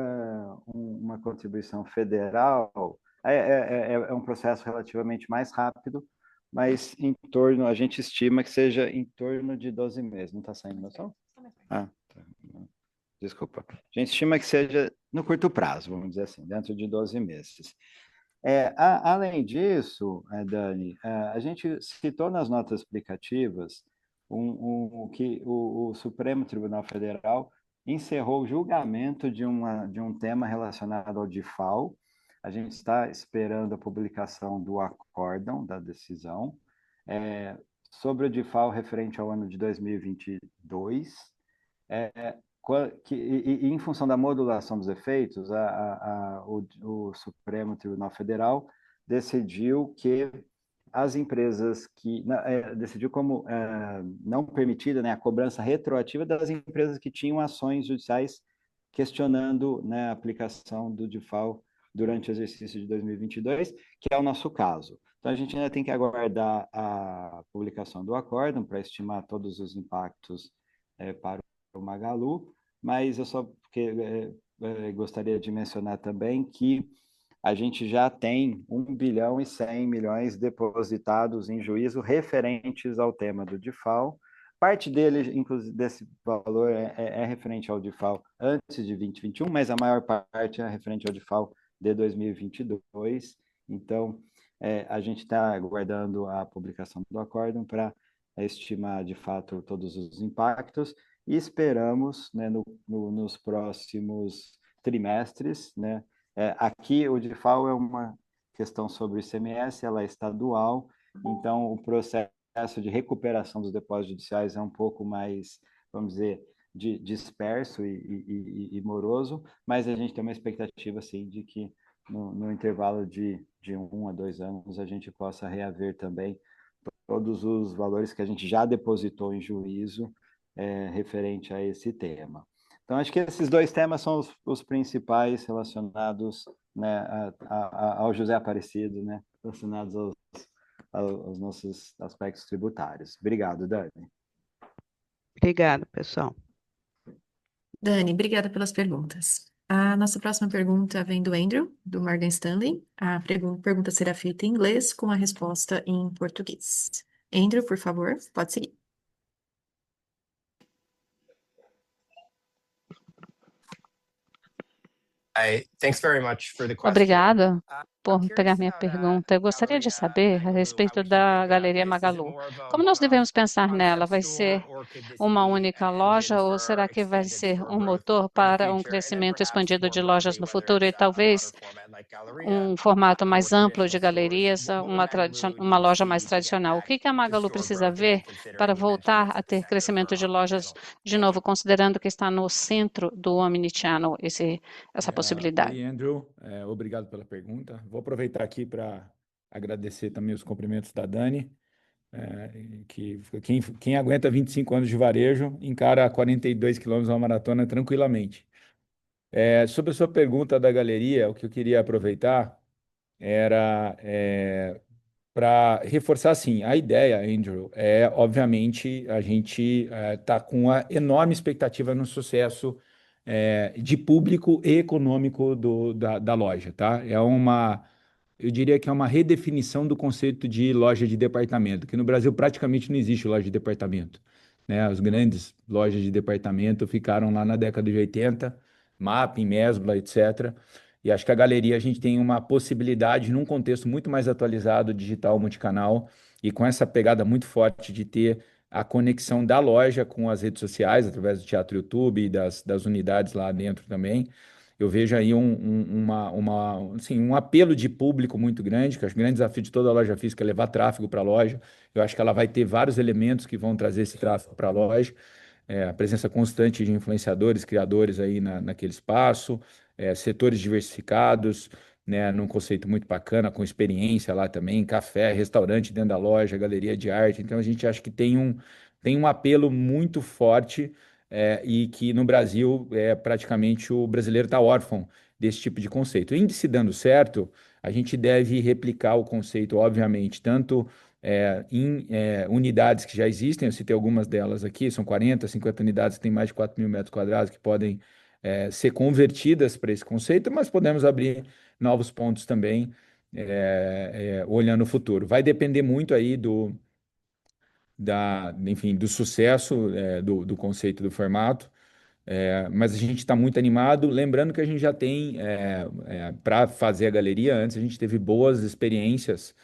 uma contribuição federal, é um processo relativamente mais rápido, mas a gente estima que seja em torno de 12 meses. Não está saindo meu som? Ah, tá. Desculpa. A gente estima que seja no curto prazo, vamos dizer assim, dentro de 12 meses. Além disso, Dani, a gente citou nas notas explicativas que o Supremo Tribunal Federal encerrou o julgamento de um tema relacionado ao DIFAL. A gente está esperando a publicação do acórdão da decisão sobre o DIFAL referente ao ano de 2022. E em função da modulação dos efeitos, o Supremo Tribunal Federal decidiu que as empresas que decidiu como não permitida, né, a cobrança retroativa das empresas que tinham ações judiciais questionando, né, a aplicação do DIFAL durante o exercício de 2022, que é o nosso caso. Então, a gente ainda tem que aguardar a publicação do acórdão para estimar todos os impactos para o Magalu, mas eu só gostaria de mencionar também que a gente já tem 1 bilhão e 100 milhões depositados em juízo referentes ao tema do DIFAL. Parte dele, inclusive, desse valor é referente ao DIFAL antes de 2021, mas a maior parte é referente ao DIFAL de 2022. Então, a gente está aguardando a publicação do acórdão para estimar, de fato, todos os impactos e esperamos, né, nos próximos trimestres, né, aqui o DIFAL é uma questão sobre o ICMS, ela é estadual, então o processo de recuperação dos depósitos judiciais é um pouco mais, vamos dizer, disperso e moroso, mas a gente tem uma expectativa, assim, de que no intervalo de 1 a 2 anos a gente possa reaver também todos os valores que a gente já depositou em juízo referente a esse tema. Então, acho que esses dois temas são os principais relacionados, né, ao José Aparecido, né, relacionados aos nossos aspectos tributários. Obrigado, Dani. Obrigada, pessoal. Dani, obrigada pelas perguntas. A nossa próxima pergunta vem do Andrew, do Morgan Stanley. A pergunta será feita em inglês com a resposta em português. Andrew, por favor, pode seguir. Obrigado por pegar minha pergunta. Eu gostaria de saber a respeito da Galeria Magalu. Como nós devemos pensar nela? Vai ser uma única loja ou será que vai ser um motor para um crescimento expandido de lojas no futuro e talvez um formato mais amplo de galerias, uma loja mais tradicional? O que a Magalu precisa ver para voltar a ter crescimento de lojas de novo, considerando que está no centro do omnichannel essa possibilidade? Oi, Andrew, obrigado pela pergunta. Vou aproveitar aqui para agradecer também os cumprimentos da Dani, que quem aguenta 25 anos de varejo encara 42 quilômetros uma maratona tranquilamente. Sobre a sua pergunta da galeria, o que eu queria aproveitar era para reforçar, assim, a ideia, Andrew, obviamente, a gente está com uma enorme expectativa no sucesso de público e econômico da loja, tá? Eu diria que é uma redefinição do conceito de loja de departamento, que no Brasil praticamente não existe loja de departamento, né? As grandes lojas de departamento ficaram lá na década de 80, Mapping, Mesbla, etc. E acho que a galeria a gente tem uma possibilidade, num contexto muito mais atualizado, digital, multicanal, e com essa pegada muito forte de ter a conexão da loja com as redes sociais, através do Teatro YouTube e das unidades lá dentro também. Eu vejo aí assim, um apelo de público muito grande, que acho que o grande desafio de toda loja física é levar tráfego para a loja. Eu acho que ela vai ter vários elementos que vão trazer esse tráfego para a loja. A presença constante de influenciadores, criadores aí naquele espaço, setores diversificados, né, num conceito muito bacana, com experiência lá também, café, restaurante dentro da loja, galeria de arte. Então a gente acha que tem um apelo muito forte e que no Brasil praticamente o brasileiro está órfão desse tipo de conceito. Em se dando certo, a gente deve replicar o conceito, obviamente, tanto em unidades que já existem, eu citei algumas delas aqui, são 40, 50 unidades que têm mais de 4 mil metros quadrados que podem ser convertidas para esse conceito, mas podemos abrir novos pontos também, olhando o futuro. Vai depender muito aí enfim, do sucesso do conceito do formato, mas a gente está muito animado. Lembrando que a gente já tem, para fazer a galeria, antes a gente teve boas experiências.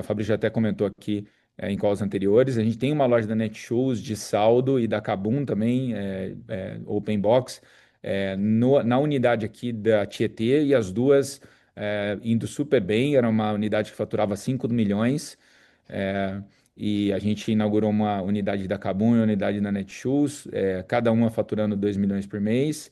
O Fabrício já até comentou aqui em calls anteriores. A gente tem uma loja da Netshoes de saldo e da Kabum também, Open Box, na unidade aqui da Tietê, e as duas indo super bem. Era uma unidade que faturava 5 milhões. E a gente inaugurou uma unidade da Kabum e uma unidade da Netshoes, cada uma faturando 2 milhões por mês.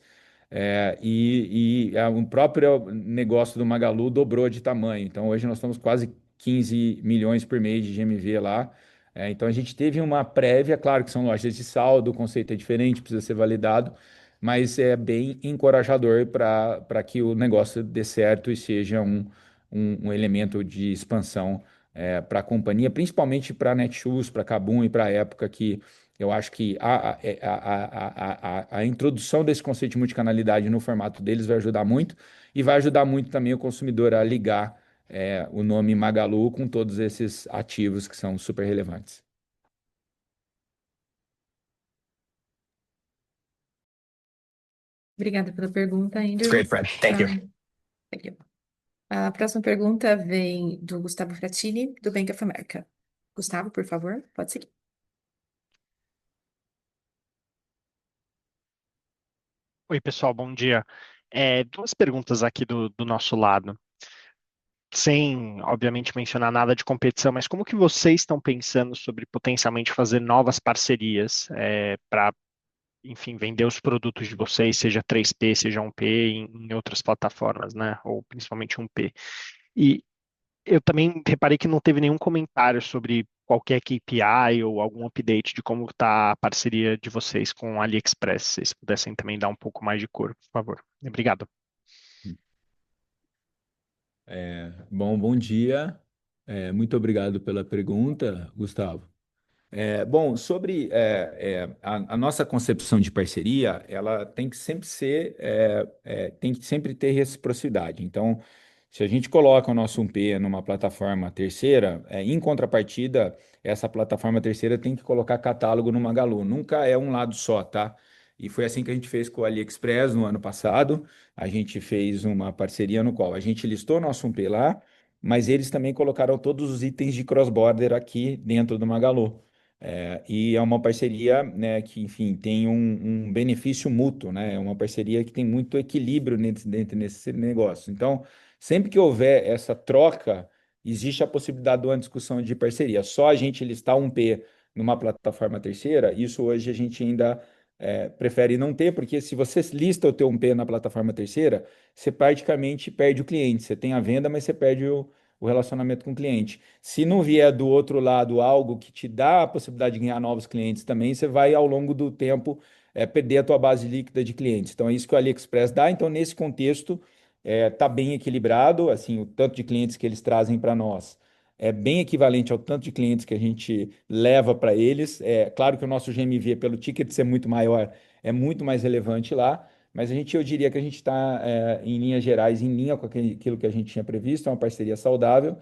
O próprio negócio do Magalu dobrou de tamanho. Então, hoje nós estamos quase 15 milhões por mês de GMV lá. Então a gente teve uma prévia, claro que são lojas de saldo, o conceito é diferente, precisa ser validado, mas é bem encorajador para que o negócio dê certo e seja um elemento de expansão para a companhia, principalmente para a Netshoes, para a Kabum e para a Época, que eu acho que a introdução desse conceito de multicanalidade no formato deles vai ajudar muito e vai ajudar muito também o consumidor a ligar o nome Magalu com todos esses ativos que são super relevantes. Obrigada pela pergunta, Andrew. Great, Fred. Thank you. Thank you. A próxima pergunta vem do Gustavo Fratini, do Bank of America. Gustavo, por favor, pode seguir. Oi, pessoal, bom dia. Duas perguntas aqui do nosso lado. Sem, obviamente, mencionar nada de competição, mas como que vocês estão pensando sobre potencialmente fazer novas parcerias para, enfim, vender os produtos de vocês, seja 3P, seja 1P, em outras plataformas, né? Ou principalmente 1P. E eu também reparei que não teve nenhum comentário sobre qualquer KPI ou algum update de como está a parceria de vocês com a AliExpress. Se vocês pudessem também dar um pouco mais de cor, por favor. Obrigado. Bom dia. Muito obrigado pela pergunta, Gustavo. Bom, sobre a nossa concepção de parceria, ela tem que sempre ser, tem que sempre ter reciprocidade. Então, se a gente coloca o nosso 1P numa plataforma terceira, em contrapartida, essa plataforma terceira tem que colocar catálogo no Magalu. Nunca é um lado só, tá? E foi assim que a gente fez com o AliExpress no ano passado. A gente fez uma parceria no qual a gente listou nosso 1P lá, mas eles também colocaram todos os itens de cross-border aqui dentro do Magalu. E é uma parceria, né, que, enfim, tem um benefício mútuo, né? É uma parceria que tem muito equilíbrio dentro nesse negócio. Então, sempre que houver essa troca, existe a possibilidade de uma discussão de parceria. Só a gente listar um P numa plataforma terceira, isso hoje a gente ainda prefere não ter, porque se você lista o teu 1P na plataforma terceira, você praticamente perde o cliente. Você tem a venda, mas você perde o relacionamento com o cliente. Se não vier do outro lado algo que te dá a possibilidade de ganhar novos clientes também, você vai, ao longo do tempo, perder a tua base líquida de clientes. Então, é isso que o AliExpress dá. Então, nesse contexto, está bem equilibrado, assim, o tanto de clientes que eles trazem para nós é bem equivalente ao tanto de clientes que a gente leva para eles. É claro que o nosso GMV, pelo ticket ser muito maior, é muito mais relevante lá, mas eu diria que a gente está, em linhas gerais, em linha com aquilo que a gente tinha previsto, é uma parceria saudável,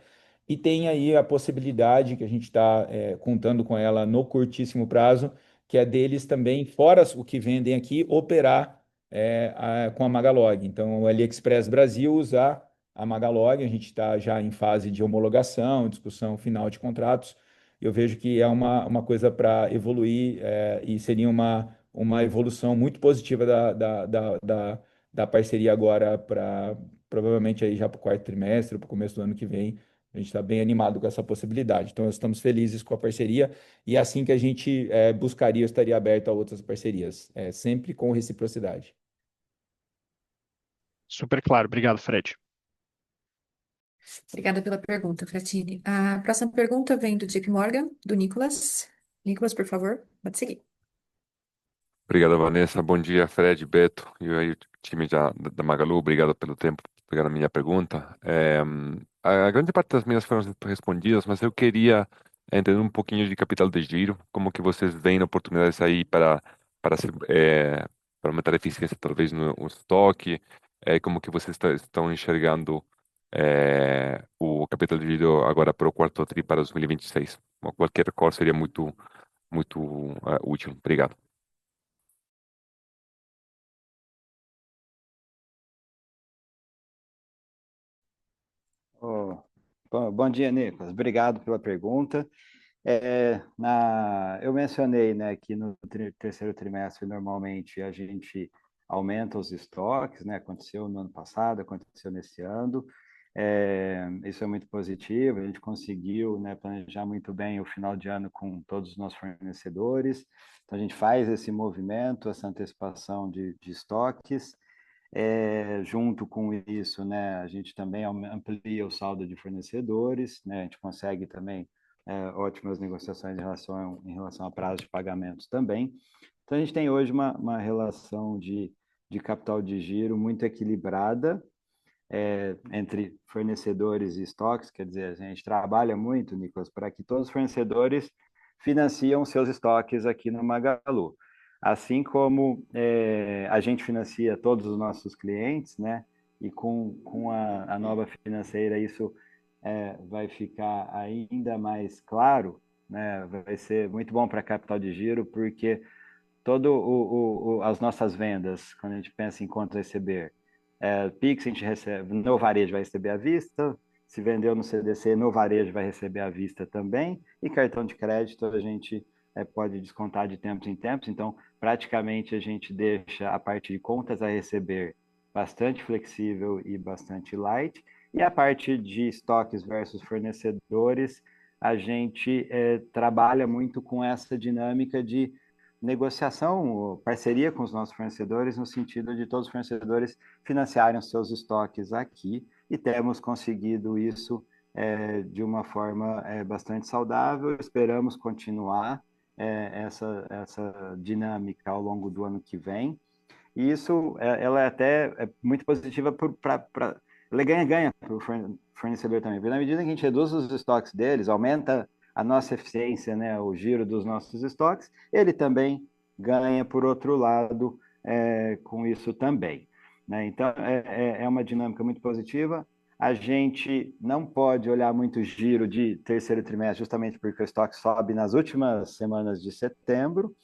e tem aí a possibilidade que a gente está contando com ela no curtíssimo prazo, que é deles também, fora o que vendem aqui, operar com a Magalog. Então, o AliExpress Brasil usar a Magalog, a gente está já em fase de homologação, discussão final de contratos. Eu vejo que é uma coisa para evoluir e seria uma evolução muito positiva da parceria agora para provavelmente aí já para o quarto trimestre, para o começo do ano que vem. A gente está bem animado com essa possibilidade. Então, nós estamos felizes com a parceria e é assim que a gente buscaria, estaria aberto a outras parcerias, sempre com reciprocidade. Super claro. Obrigado, Fred. Obrigada pela pergunta, Fratini. A próxima pergunta vem do JP Morgan, do Nicolas. Nicolas, por favor, pode seguir. Obrigado, Vanessa. Bom dia, Fred, Beto e aí o time da Magalu. Obrigado pelo tempo por pegar a minha pergunta. A grande parte das minhas foram respondidas, mas eu queria entender um pouquinho de capital de giro, como que vocês veem oportunidades aí para aumentar a eficiência, talvez, no estoque, como que vocês estão enxergando o capital de giro agora para o quarto tri para 2026. Qualquer cor seria muito, muito útil. Obrigado. Bom dia, Nicolas. Obrigado pela pergunta. Eu mencionei, né, que no terceiro trimestre, normalmente, a gente aumenta os estoques, né? Aconteceu no ano passado, aconteceu nesse ano. Isso é muito positivo, a gente conseguiu, né, planejar muito bem o final de ano com todos os nossos fornecedores. Então, a gente faz esse movimento, essa antecipação de estoques. Junto com isso, né, a gente também amplia o saldo de fornecedores, né, a gente consegue também ótimas negociações em relação a prazo de pagamentos também. Então, a gente tem hoje uma relação de capital de giro muito equilibrada entre fornecedores e estoques, quer dizer, a gente trabalha muito, Nicolas, para que todos os fornecedores financiam seus estoques aqui no Magalu. Assim como a gente financia todos os nossos clientes, né? E com a nova financeira isso vai ficar ainda mais claro, né? Vai ser muito bom para capital de giro, porque as nossas vendas, quando a gente pensa em conta a receber, Pix a gente recebe, no varejo vai receber à vista, se vendeu no CDC, no varejo vai receber à vista também, e cartão de crédito a gente pode descontar de tempos em tempos, então praticamente a gente deixa a parte de contas a receber bastante flexível e bastante light, e a parte de estoques versus fornecedores, a gente trabalha muito com essa dinâmica de negociação, parceria com os nossos fornecedores, no sentido de todos os fornecedores financiarem os seus estoques aqui, e temos conseguido isso de uma forma bastante saudável. Esperamos continuar essa dinâmica ao longo do ano que vem. E isso ela é até muito positiva ela ganha-ganha para o fornecedor também, porque na medida que a gente reduz os estoques deles, aumenta a nossa eficiência, né, o giro dos nossos estoques, ele também ganha, por outro lado, com isso também. Né? Então, é uma dinâmica muito positiva. A gente não pode olhar muito o giro de terceiro trimestre, justamente porque o estoque sobe nas últimas semanas de setembro,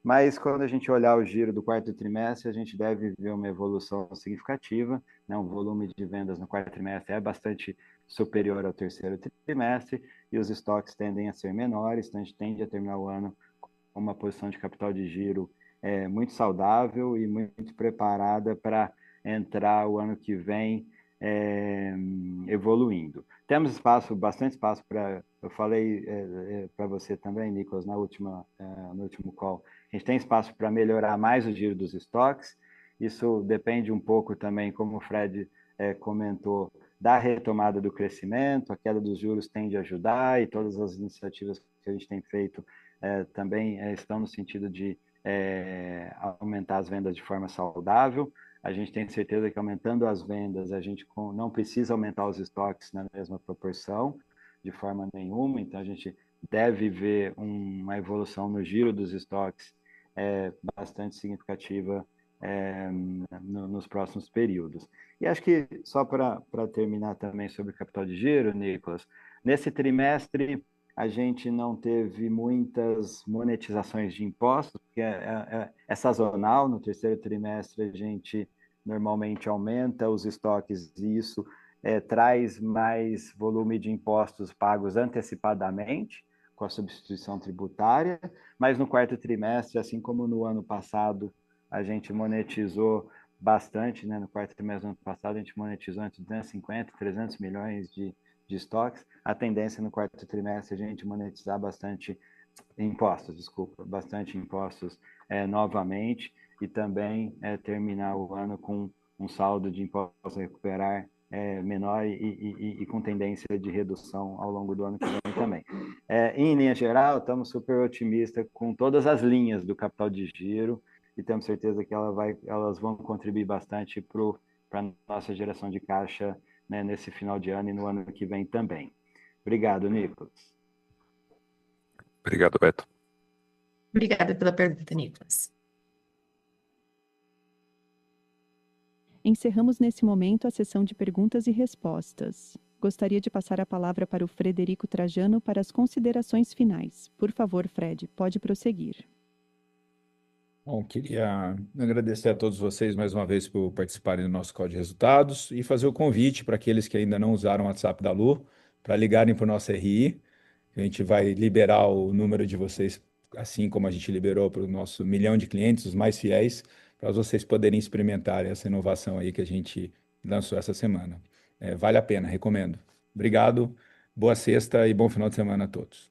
mas quando a gente olhar o giro do quarto trimestre, a gente deve ver uma evolução significativa, né? O volume de vendas no quarto trimestre é bastante superior ao terceiro trimestre, e os estoques tendem a ser menores, então a gente tende a terminar o ano com uma posição de capital de giro muito saudável e muito preparada para entrar o ano que vem evoluindo. Temos espaço, bastante espaço para, eu falei para você também, Nicolas, no último call, a gente tem espaço para melhorar mais o giro dos estoques. Isso depende um pouco também, como o Fred comentou, da retomada do crescimento. A queda dos juros tende a ajudar, e todas as iniciativas que a gente tem feito também estão no sentido de aumentar as vendas de forma saudável. A gente tem certeza que aumentando as vendas, a gente não precisa aumentar os estoques na mesma proporção, de forma nenhuma. Então, a gente deve ver uma evolução no giro dos estoques bastante significativa nos próximos períodos. E acho que, só para terminar também sobre capital de giro, Nicolas, nesse trimestre a gente não teve muitas monetizações de impostos, porque é sazonal. No terceiro trimestre a gente normalmente aumenta os estoques, e isso traz mais volume de impostos pagos antecipadamente, com a substituição tributária, mas no quarto trimestre, assim como no ano passado, a gente monetizou bastante, né? No quarto trimestre do ano passado, a gente monetizou entre 250 e 300 milhões de estoques. A tendência no quarto trimestre é a gente monetizar bastante impostos novamente, e também terminar o ano com um saldo de impostos a recuperar menor e com tendência de redução ao longo do ano que vem também. Em linha geral, estamos super otimistas com todas as linhas do capital de giro, e temos certeza que elas vão contribuir bastante para a nossa geração de caixa, né, nesse final de ano e no ano que vem também. Obrigado, Nicolas. Obrigado, Beto. Obrigada pela pergunta, Nicolas. Encerramos nesse momento a sessão de perguntas e respostas. Gostaria de passar a palavra para o Frederico Trajano para as considerações finais. Por favor, Fred, pode prosseguir. Bom, queria agradecer a todos vocês mais uma vez por participarem do nosso call de resultados, e fazer o convite para aqueles que ainda não usaram o WhatsApp da Lu, para ligarem para o nosso RI. A gente vai liberar o número de vocês, assim como a gente liberou para o nosso 1 milhão de clientes, os mais fiéis, para vocês poderem experimentar essa inovação aí que a gente lançou essa semana. Vale a pena, recomendo. Obrigado, boa sexta e bom final de semana a todos.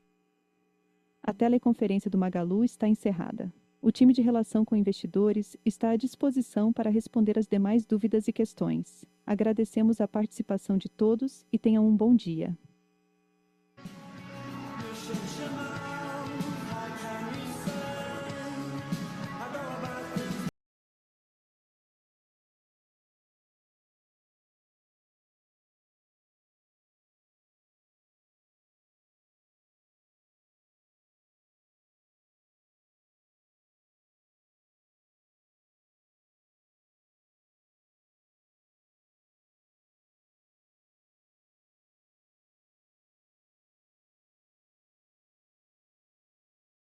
A teleconferência do Magalu está encerrada. O time de relação com investidores está à disposição para responder as demais dúvidas e questões. Agradecemos a participação de todos e tenham um bom dia.